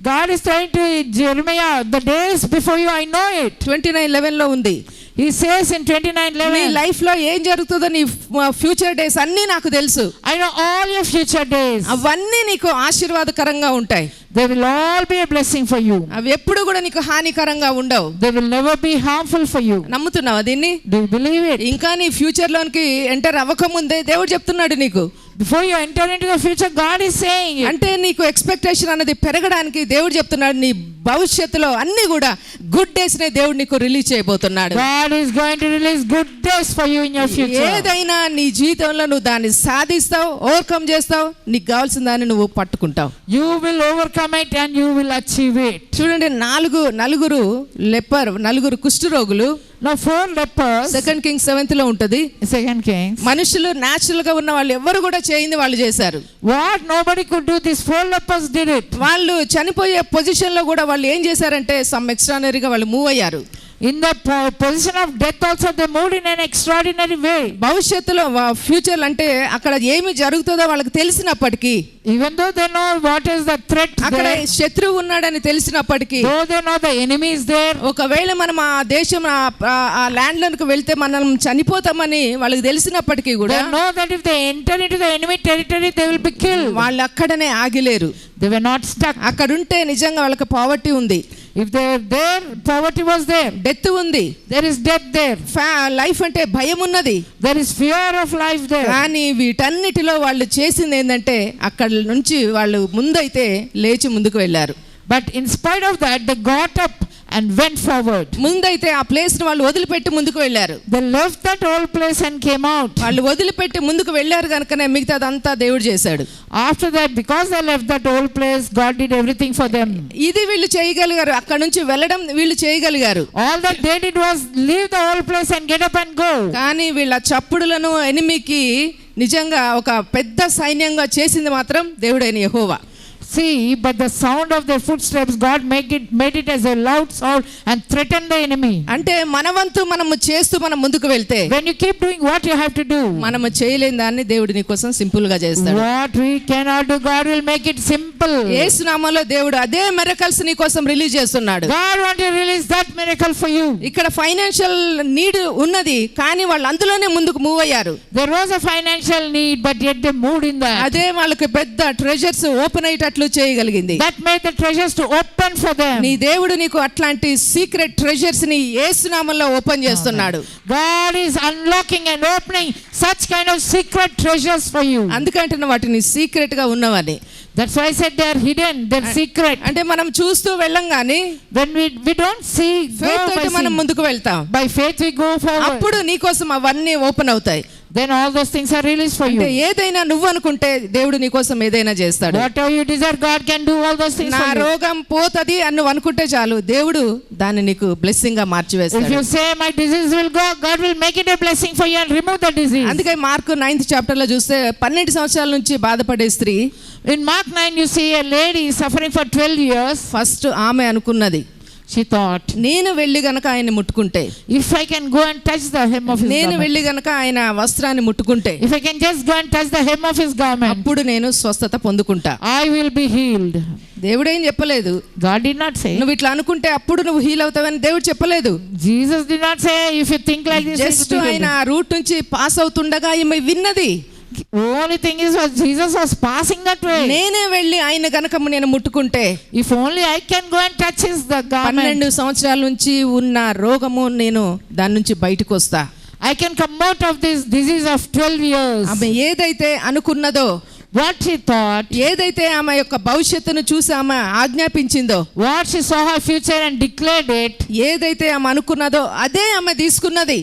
God is saying to Jeremiah, the days before you, I know it. 29:11 లో ఉంది. He says in 29:11, నీ లైఫ్ లో ఏం జరుగుతుందో నీ ఫ్యూచర్ డేస్ అన్నీ నాకు తెలుసు. I know all your future days. అవన్నీ నీకు ఆశీర్వాదకరంగా ఉంటాయి. They will all be a blessing for you. అవి ఎప్పుడు కూడా నీకు హానికరంగా ఉండవు. They will never be harmful for you. నమ్ముతున్నావా దీన్ని? Do you believe it? ఇంకా నీ ఫ్యూచర్ లోనికి ఎంటర్ అవ్వకముందే దేవుడు చెప్తున్నాడు నీకు. Before you enter into the future, God is saying it. అంటే నీకు ఎక్స్పెక్టేషన్ అనేది పెరగడానికి దేవుడు చెప్తున్నాడు, నీ భవిష్యత్తులో అన్ని కూడా గుడ్ డేస్ నే దేవుడు నీకు రిలీజ్ చేయబోతున్నాడు. God is going to release good days for you in your future. ఏదైనా నీ జీవితంలో నువ్వు దాన్ని సాధిస్తావు, ఓవర్కమ్ చేస్తావు, నీకు కావాల్సిన దాన్ని నువ్వు పట్టుకుంటావు. You will overcome it and you will achieve it. చూడండి, నలుగురు కుష్ఠరోగులు. Now 4 lepers. 2 Kings 7 లో ఉంటది. 2 Kings. మనుషులు న్యాచురల్ గా ఉన్న వాళ్ళు ఎవరు కూడా చేయింది వాళ్ళు చేశారు. What? Nobody could do this. 4 lepers did it. వాళ్ళు చనిపోయే పొజిషన్ లో కూడా వాళ్ళు ఏం చేశారంటే సమ్ ఎక్స్ట్రానరీగా వాళ్ళు మూవ్ అయ్యారు. In the position of death also they moved in an extraordinary way. భవిష్యత్తులో ఫ్యూచర్ అంటే అక్కడ ఏమి జరుగుతుందో వాళ్ళకి తెలిసినప్పటికీ, even though they know what is the threat అక్కడ there, శత్రువు ఉన్నాడని తెలిసినప్పటికీ, though they know the enemy is there, ఒకవేళ మనం ఆ దేశం ఆ ల్యాండ్ లోకి వెళ్తే మనం చనిపోతామని వాళ్ళకి తెలిసినప్పటికీ కూడా, they know that if they enter into the enemy territory they will be killed. వాళ్ళు అక్కడనే ఆగిలేరు. They were not stuck. అక్కడ ఉంటే నిజంగా వాళ్ళకి పావర్టీ ఉంది. If they were there, poverty was there. Death ఉంది. There is death there. Life అంటే భయం ఉన్నది. There is fear of life there. కానీ వీటన్నిటిలో వాళ్ళు చేసింది ఏంటంటే అక్కడ నుంచి వాళ్ళు ముందైతే లేచి ముందుకు వెళ్ళారు. But in spite of that, they got up and went forward. ముందైతే ఆ ప్లేస్ ని వాళ్ళు వదిలిపెట్టి ముందుకు వెళ్ళారు. They left that old place and came out. వాళ్ళు వదిలిపెట్టి ముందుకు వెళ్ళారు కనుకనే మిగతాదంతా దేవుడు చేశాడు. After that, because they left that old place, God did everything for them. ఇది వీళ్ళు చేయగలిగారు, అక్కడ నుంచి వెళ్ళడం వీళ్ళు చేయగలిగారు. All that they did was leave the old place and get up and go. కానీ వీళ్ళ చప్పుడులను ఎనిమికి నిజంగా ఒక పెద్ద సైన్యంగా చేసింది మాత్రం దేవుడైన యెహోవా. See, but the sound of their footsteps, God made it as a loud sound and threatened the enemy. అంటే మనవంతు మనము చేస్తూ మనం ముందుకు వెళ్తే, When you keep doing what you have to do, మనము చేయలేని దాన్ని దేవుడు నీ కోసం సింపుల్ గా చేస్తాడు. what we cannot do, God will make it simple. యేసు నామములో దేవుడు అదే మిరకల్స్ నీ కోసం రిలీజ్ చేస్తున్నాడు. God want to release that miracle for you. ఇక్కడ ఫైనాన్షియల్ నీడ్ ఉన్నది, కానీ వాళ్ళు అందులోనే ముందుకు మూవ్ అయ్యారు. There was a financial need, but yet they moved in that. అదే వాళ్ళకి పెద్ద ట్రెజర్స్ ఓపెన్ అయ్యేటట్లు తెరిచేటట్లు చేయగలిగింది. that made the treasures to open for them. నీ దేవుడు నీకు అట్లాంటి సీక్రెట్ ట్రెజర్స్ ని యేసు నామములో ఓపెన్ చేస్తున్నాడు. God is unlocking and opening such kind of secret treasures for you. అందుకంటే వాటిని సీక్రెట్ గా ఉన్నవని. That's why I said they are hidden, they are secret. అంటే మనం చూస్తూ వెళ్ళం గాని when we don't see, faith తోటి మనం ముందుకు వెళ్తాం. by faith we go forward. అప్పుడు నీ కోసం అవన్నీ ఓపెన్ అవుతాయి. then all those things are released for you. అంటే ఏదైనా నువ్వు అనుకుంటే దేవుడు నీ కోసం ఏదైనా చేస్తాడు. whatever you desire, God can do all those things నా for you. రోగం పోతది అని నువ్వు అనుకుంటే చాలు, దేవుడు దాన్ని నీకు బ్లెస్సింగ్ గా మార్చివేస్తాడు. if you say my disease will go, God will make it a blessing for you and remove the disease. అందుకే మార్కు 9th చాప్టర్ లో చూస్తే 12 సంవత్సరాల నుంచి బాధపడే స్త్రీ, in Mark 9 you see a lady suffering for 12 years. First ఆమె అనుకున్నది, she thought, నేను వెళ్ళి గనక ఆయన్ని ముట్టుకుంటే, if I can go and touch the hem of his నేను garment, వెళ్ళి గనక ఆయన వస్త్రాన్ని ముట్టుకుంటే, if I can just go and touch the hem of his garment, అప్పుడు నేను స్వస్థత పొందుకుంటా. I will be healed. దేవుడు ఏం చెప్పలేదు. God did not say. నువ్వు ఇట్లా అనుకుంటే అప్పుడు నువ్వు హీల్ అవుతావని దేవుడు చెప్పలేదు. Jesus did not say if you think like this. Just ఆయన రూట్ నుంచి పాస్ అవుతుండగా ఈమె విన్నది. only thing is what Jesus was passing that way. నేనే వెళ్ళి ఆయన గనక నేను ముట్టుకుంటే, if only I can go and touch his the garment, 12 సంవత్సరాల నుంచి ఉన్న రోగము నేను దాని నుంచి బయటకు వస్తా. I can come out of this disease of 12 years. ఆమె ఏదైతే అనుకున్నదో, what she thought, ఏదైతే ఆమె యొక్క భవిష్యత్తును చూసి ఆమె ఆజ్ఞాపించిందో, what she saw her future and declared it, ఏదైతే ఆమె అనుకున్నదో అదే ఆమె తీసుకున్నది.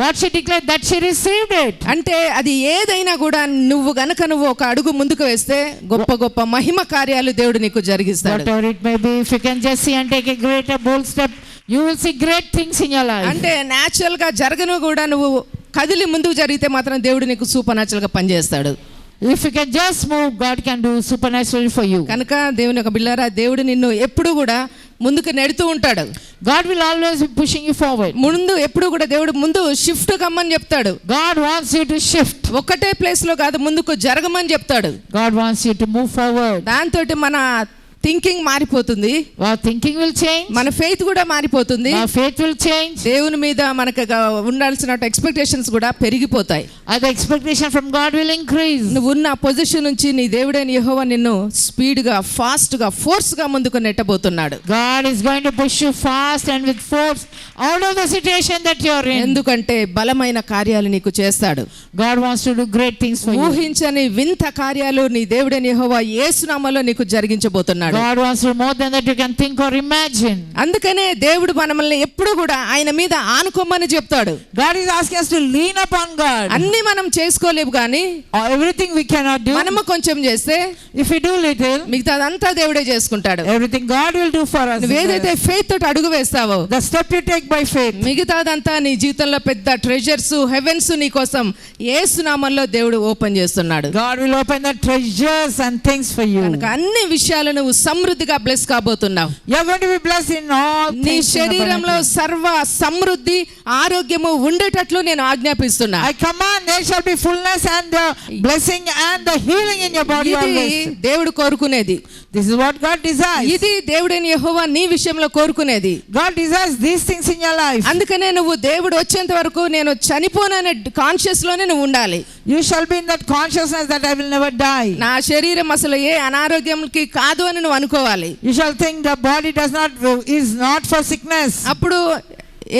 what she declared, that she received it. అంటే అది ఏదైనా కూడా నువ్వు ఒక అడుగు ముందుకు వేస్తే గొప్ప గొప్ప మహిమ కార్యాలు దేవుడు నీకు జరిగిస్తాడు. whatever it may be, if you can just see and take a greater bold step, you will see great things in your life. అంటే న్యాచురల్ గా జరగను కూడా నువ్వు కదిలి ముందుకు జరిగితే మాత్రం దేవుడు నీకు సూపర్ న్యాచురల్ గా పనిచేస్తాడు. if you can just move, God can do supernaturally for you. కనుక దేవుని యొక్క బిడ్డలారా, దేవుడు నిన్ను ఎప్పుడు కూడా ముందుకు నెడుతూ ఉంటాడు. God will always be pushing you forward. ముందు ఎప్పుడు కూడా దేవుడు ముందు షిఫ్ట్ కమ్మని చెప్తాడు. God wants you to shift. ఒకటే ప్లేస్ లో కాదు, ముందుకు జరగమని చెప్తాడు. God wants you to move forward. దాంతోటి మన థింకింగ్ మారిపోతుంది. Our thinking will change. మన ఫెయిత్ కూడా మారిపోతుంది. Our faith will change. దేవుని మీద మనకు ఉండాల్సిన ఎక్స్పెక్టేషన్స్ కూడా పెరిగిపోతాయి. The expectation from God will increase. నువ్వు ఉన్న పొజిషన్ నుంచి నీ దేవుడైన యెహోవా నిన్ను స్పీడ్ గా, ఫాస్ట్ గా, ఫోర్స్ గా ముందుకు నెట్టబోతున్నాడు. God is going to push you fast and with force out of the situation that you are in. ఎందుకంటే బలమైన కార్యాలు నీకు చేస్తాడు. God wants to do great things for you. ఊహించని వింత కార్యాలు నీ దేవుడైన యెహోవా యేసు నామములో నీకు జరిగించబోతున్నాడు. God wants to do more than that you can think or imagine. అందుకనే దేవుడు మనల్ని ఎప్పుడు కూడా ఆయన మీద ఆనుకోమని చెప్తాడు. God is asking us to lean upon God. అన్ని మనం చేసుకోలేము కానీ, everything we cannot do. మనము కొంచెం చేస్తే, if we do little, మిగతాదంతా దేవుడే చేసుకుంటాడు. everything God will do for us. నువ్వు ఏదైతే ఫెయిత్ తోటి అడుగు వేస్తావో, the step you take by faith, మిగతాదంతా నీ జీవితంలో పెద్ద ట్రెజర్స్, హెవెన్స్ నీ కోసం యేసు నామములో దేవుడు ఓపెన్ చేస్తున్నాడు. God will open the treasures and things for you. కనుక అన్ని విషయాలు నువ్వు సమృద్ధిగా bless కాబోతున్నావు. You are going to be blessed in all things. నీ శరీరంలో సర్వ సమృద్ధి, ఆరోగ్యము ఉండేటట్లు నేను ఆజ్ఞాపిస్తున్నా. I command there shall be fullness and the blessing and the healing in your body always. ఇది దేవుడు కోరుకునేది. This is what God desires. ఇది దేవుడైన యెహోవా నీ విషయంలో కోరుకునేది. God desires these things in your life. అందుకనే నువ్వు దేవుడు వచ్చేంత వరకు నేను చనిపోననే కాన్షియస్ లోనే నువ్వు ఉండాలి. You shall be in that consciousness that I will never die. నా శరీరం అసలు ఏ అనారోగ్యంకి కాదు అని నువ్వు అనుకోవాలి. You shall think the body is not for sickness. అప్పుడు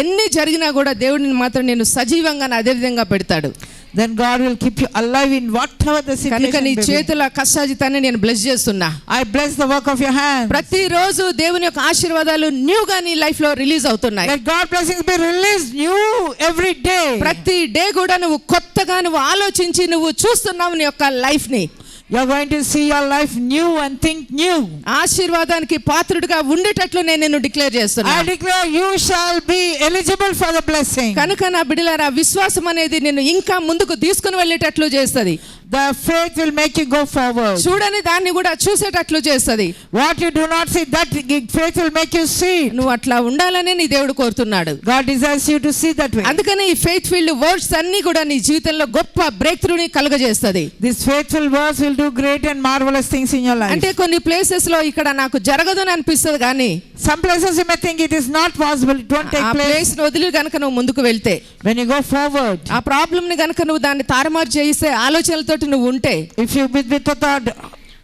ఎన్ని జరిగినా కూడా దేవుడిని మాత్రం నేను సజీవంగా అదే విధంగా పెడతాడు. Then God will keep you alive in whatever the situation. కనుక నీ చేతుల కష్టాజితాన్ని నేను బ్లెస్ చేస్తున్నా. I bless the work of your hands. ప్రతిరోజు దేవుని యొక్క ఆశీర్వాదాలు న్యూగా నీ లైఫ్ లో రిలీజ్ అవుతున్నాయి. Let God blessings be released new every day. ప్రతి డే కూడా నువ్వు కొత్తగా నువ్వు ఆలోచించి నువ్వు చూస్తున్నావు నీ యొక్క లైఫ్ ని. You are going to see your life new and think new. ఆశీర్వాదానికి పాత్రుడిగా ఉండేటట్లు నేను నిన్ను డిక్లేర్ చేస్తున్నా. I declare you shall be eligible for the blessing. కనుక నా బిడ్డలారా, విశ్వాసం అనేది నిన్ను ఇంకా ముందుకు తీసుకుని వెళ్ళేటట్లు చేస్తది. The faith will make you go forward. చూడని దాన్ని కూడా చూసేటట్లు చేస్తది. What you do not see, that faith will make you see. నువ్వు అట్లా ఉండాలనే నీ దేవుడు కోరుతున్నాడు. God desires you to see that way. అందుకనే ఈ ఫెయిత్ ఫీల్డ్ వర్డ్స్ అన్ని కూడా నీ జీవితంలో గొప్ప బ్రేక్ త్రూ ని కలుగజేస్తది. This faithful words will do great and marvelous things in your life. అంటే కొన్ని ప్లేసెస్ లో ఇక్కడ నాకు జరగదు అని అనిపిస్తది కానీ, some places you may think it is not possible, it won't take place. ఆ ప్లేస్ ని వదిలి గనుక నువ్వు ముందుకు వెళ్తే, when you go forward, ఆ ప్రాబ్లం ని గనుక నువ్వు దాన్ని తారుమారు చేసే ఆలోచనలతో నువ్వు ఉంటే, if you with the thought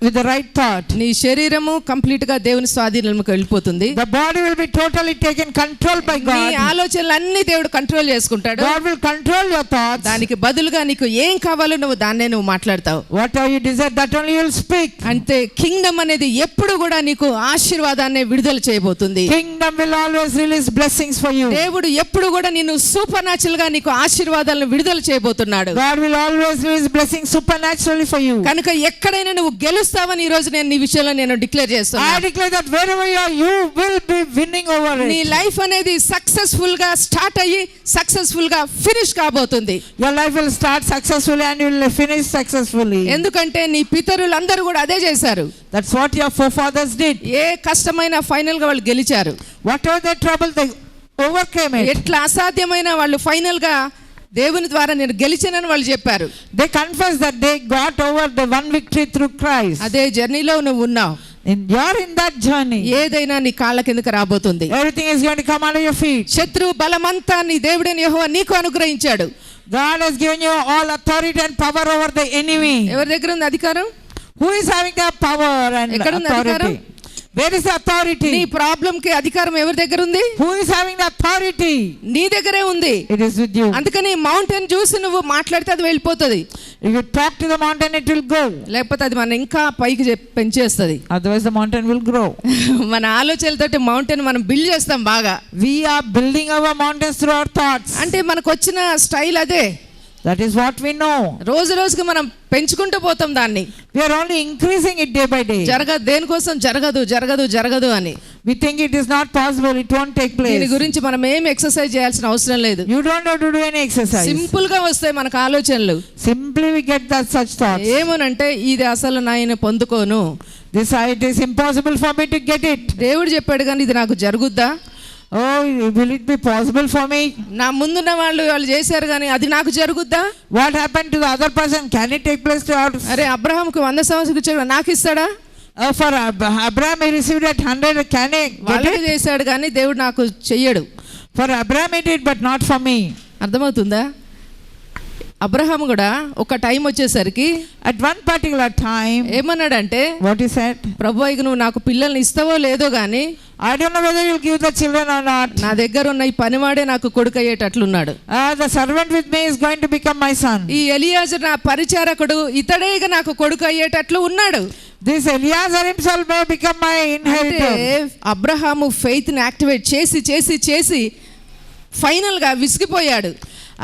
with the right thought, నీ శరీరము కంప్లీట్ గా దేవుని స్వాధీనంలోకి వెళ్ళిపోతుంది. the body will be totally taken control by నీ God. ఆలోచనలు అన్ని దేవుడు కంట్రోల్ చేసుకుంటాడు. God will control your thoughts. దానికి బదులుగా నీకు ఏం కావాలో నువ్వు దాన్నే నువ్వు మాట్లాడతావు. Whatever you desire, that only you will speak. అంటే కింగ్డమ్ అనేది ఎప్పుడు కూడా నీకు ఆశీర్వాదాన్ని విడుదల చేయబోతుంది. Kingdom will always release blessings for you. దేవుడు ఎప్పుడు కూడా నిన్ను సూపర్ న్యాచురల్ గా నీకు ఆశీర్వాదాలను విడుదల చేయబోతున్నాడు. God will always release blessings supernaturally for you. కనుక ఎక్కడైనా నువ్వు గెలుస్తావని ఈ రోజు నేను నీ విషయంలో నేను డిక్లేర్ చేస్తున్నాను. I declare that wherever you are, you will be winning over it. నీ లైఫ్ అనేది సక్సెస్ఫుల్ గా స్టార్ట్ అయ్యి సక్సెస్ఫుల్ గా ఫినిష్ కాబోతుంది. Your life will start successfully and you will finish successfully. ఎందుకంటే నీ పితరులందరూ కూడా అదే చేశారు. That's what your forefathers did. ఏ కష్టమైన ఫైనల్ గా వాళ్ళు గెలిచారు. Whatever their trouble, they overcame it. ఎట్లా అసాధ్యమైన వాళ్ళు ఫైనల్ గా దేవుని ద్వారా నేను గెలిచానని వాళ్ళు చెప్పారు. They confessed that they got over the one victory through Christ. అదే జర్నీలో నువ్వు ఉన్నావు. You're in that journey. ఏదైనా నీ కాళ్ళ కిందకి రాబోతుంది. Everything is going to come under your feet. శత్రు బలమంతా నీ దేవుడైన యెహోవా నీకు అనుగ్రహించాడు. God has given you all authority and power over the enemy. ఎవరి దగ్గర ఉంది అధికారం? Who is having the power and ఎక్కడ ఉంది అధికారం? authority? Where is the authority? నీ ప్రాబ్లం కి అధికారం ఎవరి దగ్గర ఉంది? Who is having the authority? నీ దగ్గరే ఉంది. It is with you. అందుకని మౌంటైన్ చూసి నువ్వు మాట్లాడితే అది వెళ్ళిపోతుంది. If you talk to the mountain, it will go. లేకపోతే అది మన ఇంకా పైకి పెంచేస్తుంది. Otherwise the mountain will grow. మన ఆలోచనలతోటి మౌంటైన్ మనం బిల్డ్ చేస్తాం బాగా. We are building our mountains through our thoughts. అంటే మనకు వచ్చిన స్టైల్ అదే. That is what we know. రోజు రోజుకి మనం పెంచుకుంటూ పోతాం దాన్ని. We are only increasing it day by day. జరగదు, దేనికోసం జరగదు జరగదు జరగదు అని. We think it is not possible, it won't take place. దీని గురించి మనం ఏం ఎక్సర్సైజ్ చేయాల్సిన అవసరం లేదు. You don't have to do any exercise. Simple గా వస్తాయి మనకు ఆలోచనలు. Simply we get that such thoughts. ఏమోనంటే ఇది అసలు నేను పొందుకోను. This it is impossible for me to get it. దేవుడు చెప్పాడు కానీ ఇది నాకు జరుగుద్దా? Oh, will it be possible for me? నా ముందున్న వాళ్ళు చేశారు కానీ అది నాకు జరుగుద్దా? What happened to the other person? Can it take place to ours? అరే అబ్రహాంకు 100 సంవత్సరాలు ఇచ్చాడు, నాకు ఇస్తాడా? For Abraham he received at 100. Can he get వాళ్ళకి it? చేశాడు కానీ దేవుడు నాకు చెయ్యడు. For Abraham he did, but not for me. అర్థమవుతుందా? అబ్రహాం కూడా ఒక టైం వచ్చేసరికి At one particular time, ఏమన్నాడంటే, what he said? ప్రభువా ఇక నువ్వు నాకు పిల్లల్ని ఇస్తావో లేదో గానీ I don't know whether you'll give the children or not. నా దగ్గర ఉన్న ఈ పనివాడే నాకు కొడుకు అయ్యేటట్లున్నాడు. The servant with me is going to become my son. ఈ ఎలియాజరు నా పరిచారకుడు, ఇతడే ఇక నాకు కొడుకు అయ్యేటట్లు ఉన్నాడు. This Eliezer himself may become my inheritor. Abraham faith ని యాక్టివేట్ చేసి చేసి చేసి ఫైనల్ గా విసిగిపోయాడు.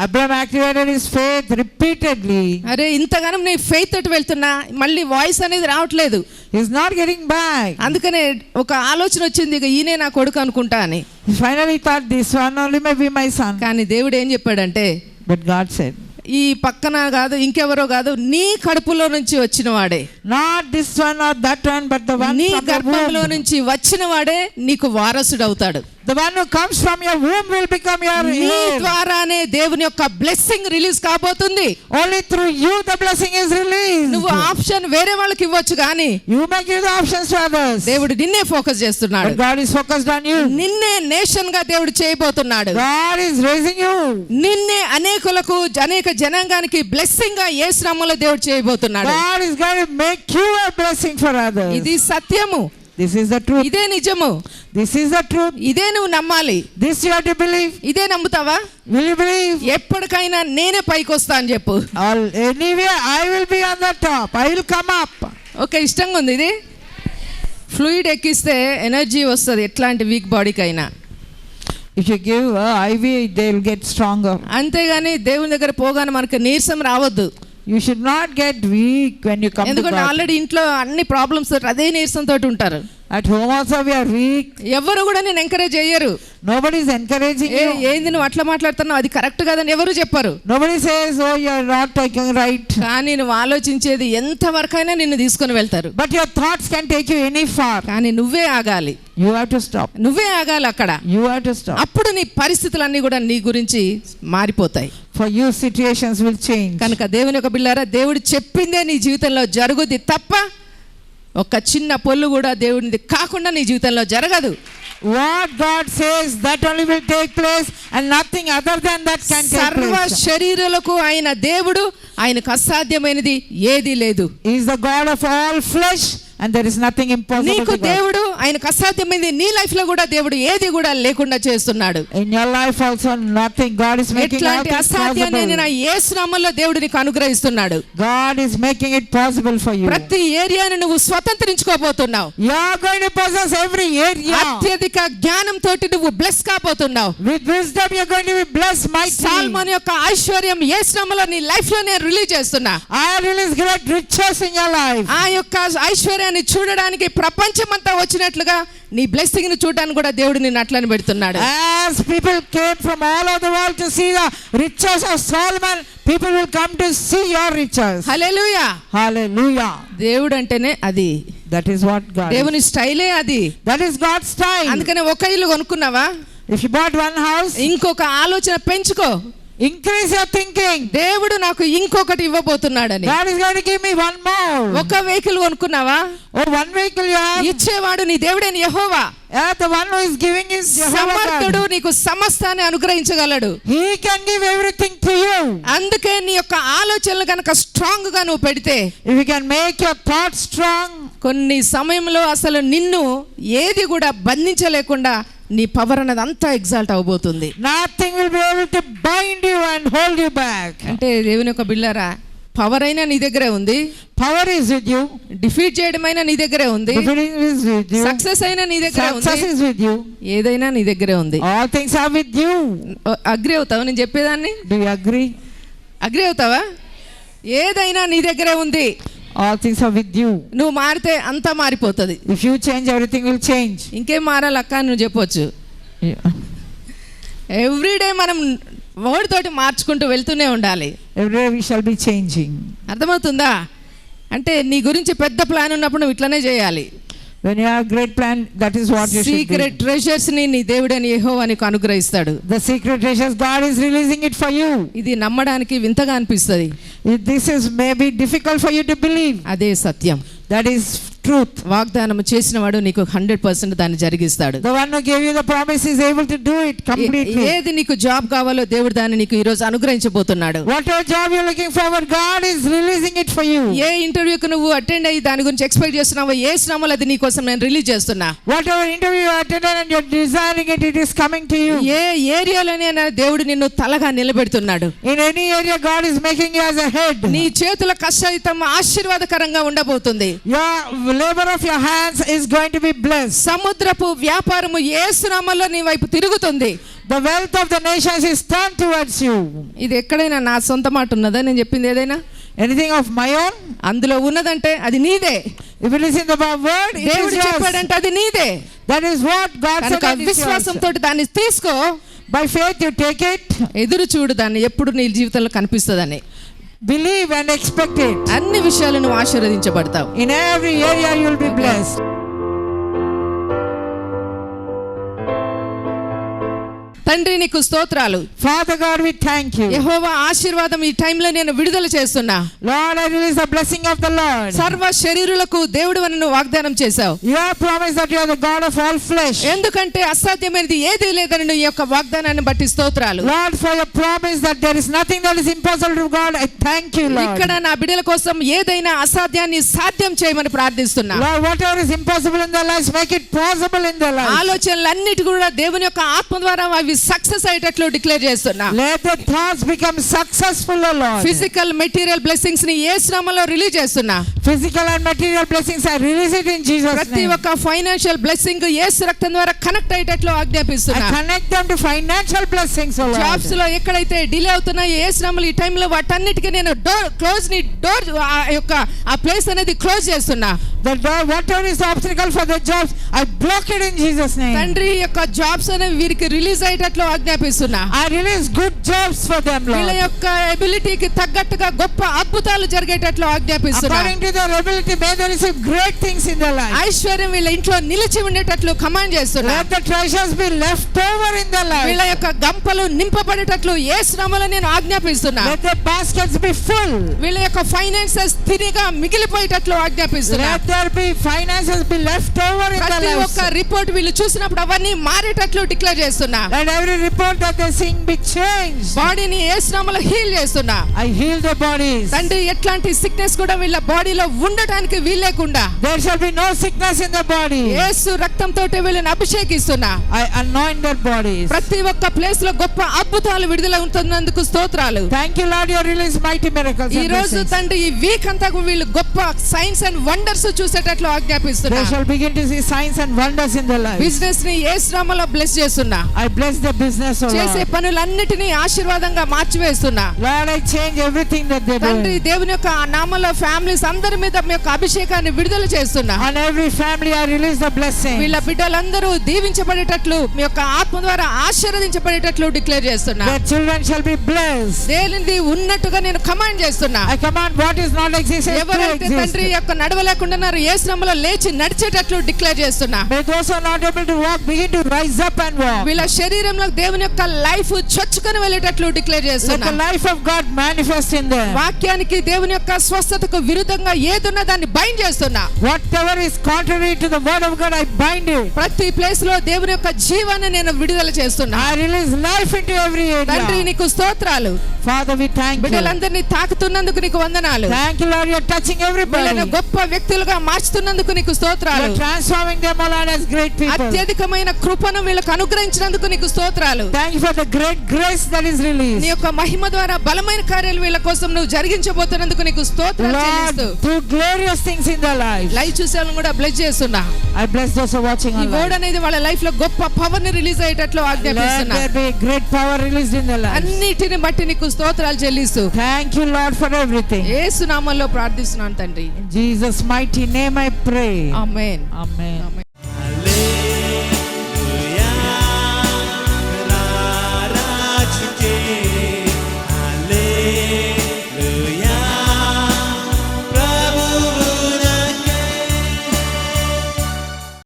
Abraham activated his faith repeatedly. అరే ఇంతగానం నేను ఫెయిత్ తోటి వెళ్తున్నా, మళ్ళీ వాయిస్ అనేది రావట్లేదు. He's not getting back. అందుకనే ఒక ఆలోచన వచ్చింది, ఇక ఈయనే నా కొడుకు అనుకుంటా అని. He finally thought this one only may be my son. కానీ దేవుడు ఏం చెప్పాడంటే, But God said, ఈ పక్కన కాదు ఇంకెవరో కాదు, నీ కడుపులో నుంచి వచ్చిన వాడే, not this one or that one, but the one నీ from the గర్భంలో womb. నుంచి వచ్చిన వాడే నీకు వారసుడు అవుతాడు. The one who comes from your womb will become your నీ heir. ద్వారానే దేవుని యొక్క బ్లెస్సింగ్ రిలీజ్ కాబోతుంది. Only through you the blessing is released. నువ్వు ఆప్షన్ వేరే వాళ్ళకి ఇవ్వచ్చు కానీ You may give the options to others. దేవుడు నిన్నే ఫోకస్ చేస్తున్నాడు. But God is focused on you. నిన్నే నేషన్ గా దేవుడు చేయబోతున్నాడు. God is raising you. నిన్నే అనేకులకు అనేక జనాంగానికి బ్లెస్సింగ్ గా యేసు నామములో దేవుడు చేయబోతున్నాడు. God is going to make you a blessing for others. ఇది సత్యము. This is the truth. ఇదే నిజము. This is the truth. ఇదే నువ్వు నమ్మాలి. This you have to believe. ఇదే నమ్ముతావా? Will you believe? ఎప్పటికైనా నేనే పైకి వస్తా అని చెప్పు. Anyway, I will be on the top. I will come up. Okay, ఇష్టంగా ఉంది ఇది. ఫ్లూయిడ్ ఎక్కిస్తే ఎనర్జీ వస్తుంది ఎట్లాంటి వీక్ బాడీకి అయినా. If you give IV, they will get stronger. అంతేగాని దేవుని దగ్గర పోగానే మనకు నీరసం రావద్దు. You should not get weak when you come to ఎందుకంటే God. ఆల్రెడీ ఇంట్లో అన్ని ప్రాబ్లమ్స్ అదే నీరసంతో ఉంటారు. At home also we are weak. ఎవరు కూడా నేను ఎంకరేజ్ చేయరు. Nobody is encouraging you. ఏంది నువ్వు అట్లా మాట్లాడుతున్నావు, అది కరెక్ట్ కాదని ఎవరు చెప్పరు. Nobody says, oh, you are not taking right. కానీ నువ్వు ఆలోచించేది ఎంత వరకైనా నిన్ను తీసుకొని వెళ్తారు. But your thoughts can take you any far. కానీ నువ్వే ఆగాలి. You have to stop. నువ్వే ఆగాలి అక్కడ. You have to stop. అప్పుడు నీ పరిస్థితులన్నీ కూడా నీ గురించి మారిపోతాయి. For you situations will change. కనుక దేవుని యొక్క బిడ్డలారా, దేవుడు చెప్పిందే నీ జీవితంలో జరుగుద్ది తప్ప ఒక చిన్న పొల్లు కూడా దేవుడిది కాకుండా నీ జీవితంలో జరగదు. What God says, that only will take place, and nothing other than that can take సర్వ place. శరీరులకు ఆయన దేవుడు, ఆయనకు అసాధ్యమైనది ఏదీ లేదు. He is the God of all flesh, and there is nothing impossible నీకు to God. దేవుడు, ఆయనకు అసాధ్యమైనది నీ లైఫ్ లో కూడా దేవుడు ఏది కూడా లేకుండా చేస్తున్నాడు. In your life also nothing. God is making all ఎట్లాంటి things అసాధ్యాన్ని possible. నా యేసు నామములో దేవుడు నీకు అనుగ్రహిస్తున్నాడు. God is making it possible for you. ప్రతి ఏరియాను నువ్వు స్వతంత్రించుకోబోతున్నావు. You are going to possess every area. అత్యధిక జ్ఞానం తోటి నువ్వు బ్లెస్ కాబోతున్నావు. With wisdom you are going to be blessed mightily. సాల్మోన్ యొక్క ఐశ్వర్యం యేసు నామములో నీ లైఫ్ లో నేను రిలీజ్ చేస్తున్నా. I release great riches in your life. ఆ యొక్క ఐశ్వర్యాన్ని చూడడానికి ప్రపంచమంతా వచ్చినట్లుగా నీ బ్లెస్సింగ్ ని చూడడానికి కూడా దేవుడు నిన్ను అట్లని పెడుతున్నాడు. As people came from all over the world to see the riches of Solomon, people will come to see your riches. Hallelujah. Hallelujah. దేవుడు అంటేనే అది. That is what God is. దేవుని స్టైలే అది. That is God's style. అందుకనే ఒక ఇల్లు కొనుక్కున్నావా, If you bought one house, ఇంకొక ఆలోచన పెంచుకో. increase your thinking. దేవుడు నాకు ఇంకొకటి ఇవ్వబోతున్నాడని. God is going to give me one more. ఒక vehicle కొనుక్కున్నావా, Oh, one vehicle you have. ఇచ్చేవాడు నీ దేవుడైన యెహోవా. The one who is giving is Jehovah సమర్థుడు, God. నీకు సమస్తాన్ని అనుగ్రహించగలడు. He can give everything to you. అందుకే నీ యొక్క ఆలోచనలు కనుక స్ట్రాంగ్ గా నువ్వు పెడితే, If you can make your thoughts strong, కొన్ని సమయంలో అసలు నిన్ను ఏది కూడా బంధించలేకుండా నీ పవర్ అనేది అంతా ఎగ్జాల్ట్ అవబోతుంది. nothing will be able to bind you and hold you back. అంటే దేవుని యొక్క బిళ్ళారా, పవర్ అయినా నీ దగ్గరే ఉంది, Power is with you. Defeat చేయడమైనా నీ దగ్గరే ఉంది, Victory is with you. Success అయినా నీ దగ్గరే Success ఉంది, is with you. ఏదైనా నీ దగ్గరే ఉంది. All things are with you. Agri అవుతావా నేను చెప్పేదాన్ని? Do you agree? అగ్రి అవుతావా? ఏదైనా నీ దగ్గరే ఉంది. All things are with you. నువ్వు మారితే అంతా మారిపోతుంది. If you change, everything will change. ఇంకేం మారాలి అక్క అని నువ్వు చెప్పొచ్చు. ఎవ్రీడే మనం వర్డ్ తోటి మార్చుకుంటూ వెళ్తూనే ఉండాలి. Every day we shall be changing. అర్థమవుతుందా? అంటే నీ గురించి పెద్ద ప్లాన్ ఉన్నప్పుడు నువ్వు ఇట్లనే చేయాలి. When you have a great plan, that is what you should secret do. Treasures ని నీ దేవుడైన యెహోవా నీకు అనుగ్రహిస్తాడు. The secret treasures, God is releasing it for you. ఇది నమ్మడానికి వింతగా అనిపిస్తుంది. This is maybe difficult for you to believe. అదే సత్యం. That is truth. వాగ్దానం చేసిన వాడు నీకు 100% దాన్ని జరిగిస్తాడు. The one who gave you the promise is able to do it completely. ఏది నీకు జాబ్ కావాలో దేవుడు దాన్ని నీకు ఈ రోజు అనుగ్రహించబోతున్నాడు. Whatever job you're looking for, God is releasing it for you. ఏ ఇంటర్వ్యూకి నువ్వు అటెండ్ అయ్యి దాని గురించి ఎక్స్పెక్ట్ చేస్తున్నావో ఏ శ్రమలు అది నీ కోసం నేను రిలీజ్ చేస్తున్నా. Whatever interview you attended and you're desiring it, it is coming to you. ఏ ఏరియాలోనే దేవుడు నిన్ను తలగా నిలబెడుతున్నాడు. In any area, God is making you as a head. నీ చేతుల కష్టాయితం ఆశీర్వాదకరంగా ఉండబోతుంది. Your labor of your hands is going to be blessed. సముద్రపు వ్యాపారము యేసు నామములో నీ వైపు తిరుగుతుంది. The wealth of the nations is turned towards you. ఇది ఎక్కడైనా నా సొంత మాట ఉన్నదా నేను చెప్పింది ఏదైనా? Anything of my own? అందులో ఉన్నదంటే అది నీదే. If it is in the word, it దేవుడు is yours. చెప్పాడంటే అది నీదే. That is what God said. కనుక It is yours. విశ్వాసంతో దాన్ని తీసుకో. By faith you take it. ఎదురు చూడు దాన్ని ఎప్పుడు నీ జీవితంలో కనిపిస్తుందని. Believe and expect it. అన్ని విషయాలు నువ్వు ఆశీర్వదించబడతావు. In every area you will be blessed. తండ్రి నీకు స్తోత్రాలు. Father God, we thank you. యెహోవా ఆశీర్వాదం ఈ టైంలో నేను విడుదల చేస్తున్నా. Lord, I release the blessing of the Lord. సర్వ శరీరులకు దేవుడు అని నువ్వు వాగ్దానం చేశావు. You have promised that you are the God of all flesh. ఎందుకంటే అసాధ్యమైనది ఏదీ లేదని నీ యొక్క వాగ్దానాన్ని బట్టి స్తోత్రాలు. Lord, for your promise that there is nothing that is impossible to God, I thank you, Lord. ఇక్కడ నా బిడ్డల కోసం ఏదైనా అసాధ్యాన్ని సాధ్యం చేయమని ప్రార్థిస్తున్నా. Lord, whatever is impossible in their lives, make it possible in their lives. ఆలోచనలన్నిటి కూడా దేవుని యొక్క ఆత్మ ద్వారా అవి సక్సెస్ అయ్యేటట్లు డిక్లేర్ చేస్తున్నా. Let the thoughts become successful, O Lord. Physical material blessings ని యేసు నామములో రిలీజ్ చేస్తున్నా. Physical and material blessings, I release it in Jesus' ప్రతి name. ఒక్క ఫైనాన్షియల్ బ్లెస్సింగ్ యేసు రక్తం ద్వారా కనెక్ట్ అయ్యేటట్లు I ఆజ్ఞాపిస్తున్నా. connect them to financial blessings, O Lord. Jobs లో ఎక్కడైతే డిలే అవుతున్నాయో యేసు నామములో ఈ టైంలో వాటన్నిటికీ నేను డోర్ యొక్క ఆ ప్లేస్ అనేది క్లోజ్ చేస్తున్నా. The door, whatever is the obstacle for the jobs, I block it in Jesus' name. తండ్రి యొక్క జాబ్స్ అనేవి వీరికి release అయ్యేటట్లు ఆజ్ఞాపిస్తున్నా. I release good jobs for them, వీళ్ళ Lord. యొక్క ఎబిలిటీకి తగ్గట్టుగా గొప్ప అద్భుతాలు జరిగేటట్లు ఆజ్ఞాపిస్తున్నా. According to their ability, may they receive great things in their life. ఐశ్వర్యం వీళ్ళ ఇంట్లో నిలిచి ఉండేటట్లు కమాండ్ చేస్తున్నా. Let the treasures be left over in their వీళ్ళ life. యొక్క గంపలు నింపబడేటట్లు యేసు నామములో నేను ఆజ్ఞాపిస్తున్నా. Let their baskets be full. వీళ్ళ యొక్క ఫైనాన్సెస్ తిరిగా మిగిలిపోయేటట్లు ఆజ్ఞాపిస్తున్నా. Let there be finances be left over in the ప్రతి lives. ఒక్క రిపోర్ట్ వీళ్ళు చూసినప్పుడు అవన్నీ మారేటట్లు డిక్లేర్ చేస్తున్నా. And every report that they seeing be changed. బాడీని యేసు నామములో హీల్ చేస్తున్నా. I heal their bodies. తండ్రి ఎట్లాంటి సిక్నెస్ కూడా వీళ్ళ బాడీలో ఉండటానికి వీల్లేకుండా There shall be no sickness in the body. యేసు రక్తంతో వీళ్ళని అభిషేకిస్తున్నా. I anoint their bodies. ప్రతి ఒక్క ప్లేస్ లో గొప్ప అద్భుతాలు విడుదల అవుతున్నందుకు స్తోత్రాలు. Thank you Lord, you release mighty miracles. ఈ రోజు తండ్రి ఈ వీక్ అంతా వీళ్ళు గొప్ప సైన్స్ అండ్ వండర్స్ చూసేటట్లు ఆజ్ఞాపిస్తున్నా. They shall begin to see signs and wonders in their lives. Business ని యేసు నామములో బ్లెస్ చేస్తున్నా. I bless the business, O చేసే Lord. పనులన్నిటినీ ఆశీర్వాదంగా మార్చివేస్తున్నా. Lord, I change everything that they తండ్రి do. దేవుని యొక్క నామములో ఫ్యామిలీస్ అందరి మీద మీ యొక్క అభిషేకాన్ని విడుదల చేస్తున్నా. On every family I release the blessing. వీళ్ళ బిడ్డలందరూ దీవించబడేటట్లు మీ యొక్క ఆత్మ ద్వారా ఆశీర్వదించబడేటట్లు డిక్లేర్ చేస్తున్నా. Their children shall be blessed. దేనిది ఉన్నట్టుగా నేను కమాండ్ చేస్తున్నా. I command what is not existent to ఎవరైతే తండ్రి exist. యొక్క నడవలేకుండాన్నారు యేసు నామములో లేచి నడిచేటట్లు డిక్లేర్ చేస్తున్నా. May those who are not able to walk begin to rise up and walk. వీళ్ళ శరీరంలో దేవుని యొక్క లైఫ్ చొచ్చుకొని వెళ్ళేటట్లు డిక్లేర్ Let చేస్తున్నా. the life of God manifest in them. వాక్యానికి దేవుని యొక్క స్వస్థతకు విరుద్ధంగా ఏదున్నా దాన్ని బైండ్ చేస్తున్నా. Whatever is contrary to the word of God, I bind it. ప్రతి ప్లేస్ లో దేవుని యొక్క జీవాన్ని నేను విడుదల చేస్తున్నా. I release life into every తండ్రి area. నీకు స్తోత్రాలు. Father, we thank you. బిడ్డలందరినీ తాకుతున్నందుకు నీకు వందనాలు. Thank you, Lord, you're touching everybody. వీళ్ళని గొప్ప వ్యక్తులుగా మార్చుతున్నందుకు నీకు స్తోత్రాలు. You're transforming them all as great people. అత్యధికమైన కృపను వీళ్ళకు అనుగ్రహించినందుకు నీకు స్తోత్రాలు. Thank you for the great grace that is నీ released. యొక్క మహిమ ద్వారా బలమైన కార్యాలు వీళ్ళ కోసం నువ్వు జరిగించబోతున్నందుకు నీకు స్తోత్రాలు Lord, చెల్లిస్తూ do glorious things in their lives. Live చూసే వాళ్ళని కూడా బ్లెస్ చేస్తున్నా. I bless those who are watching ఈ online. వర్డ్ అనేది వాళ్ళ లైఫ్ లో గొప్ప పవర్ ని రిలీజ్ అయ్యేటట్లు Let ఆజ్ఞాపిస్తున్నా. there be great power released in their lives. అన్నిటిని బట్టి నీకు స్తోత్రాలు చెల్లిస్తూ Thank you, Lord, for everything. యేసు నామములో ప్రార్థిస్తున్నాను తండ్రి. In Jesus' mighty name I pray. Amen. Amen. Amen.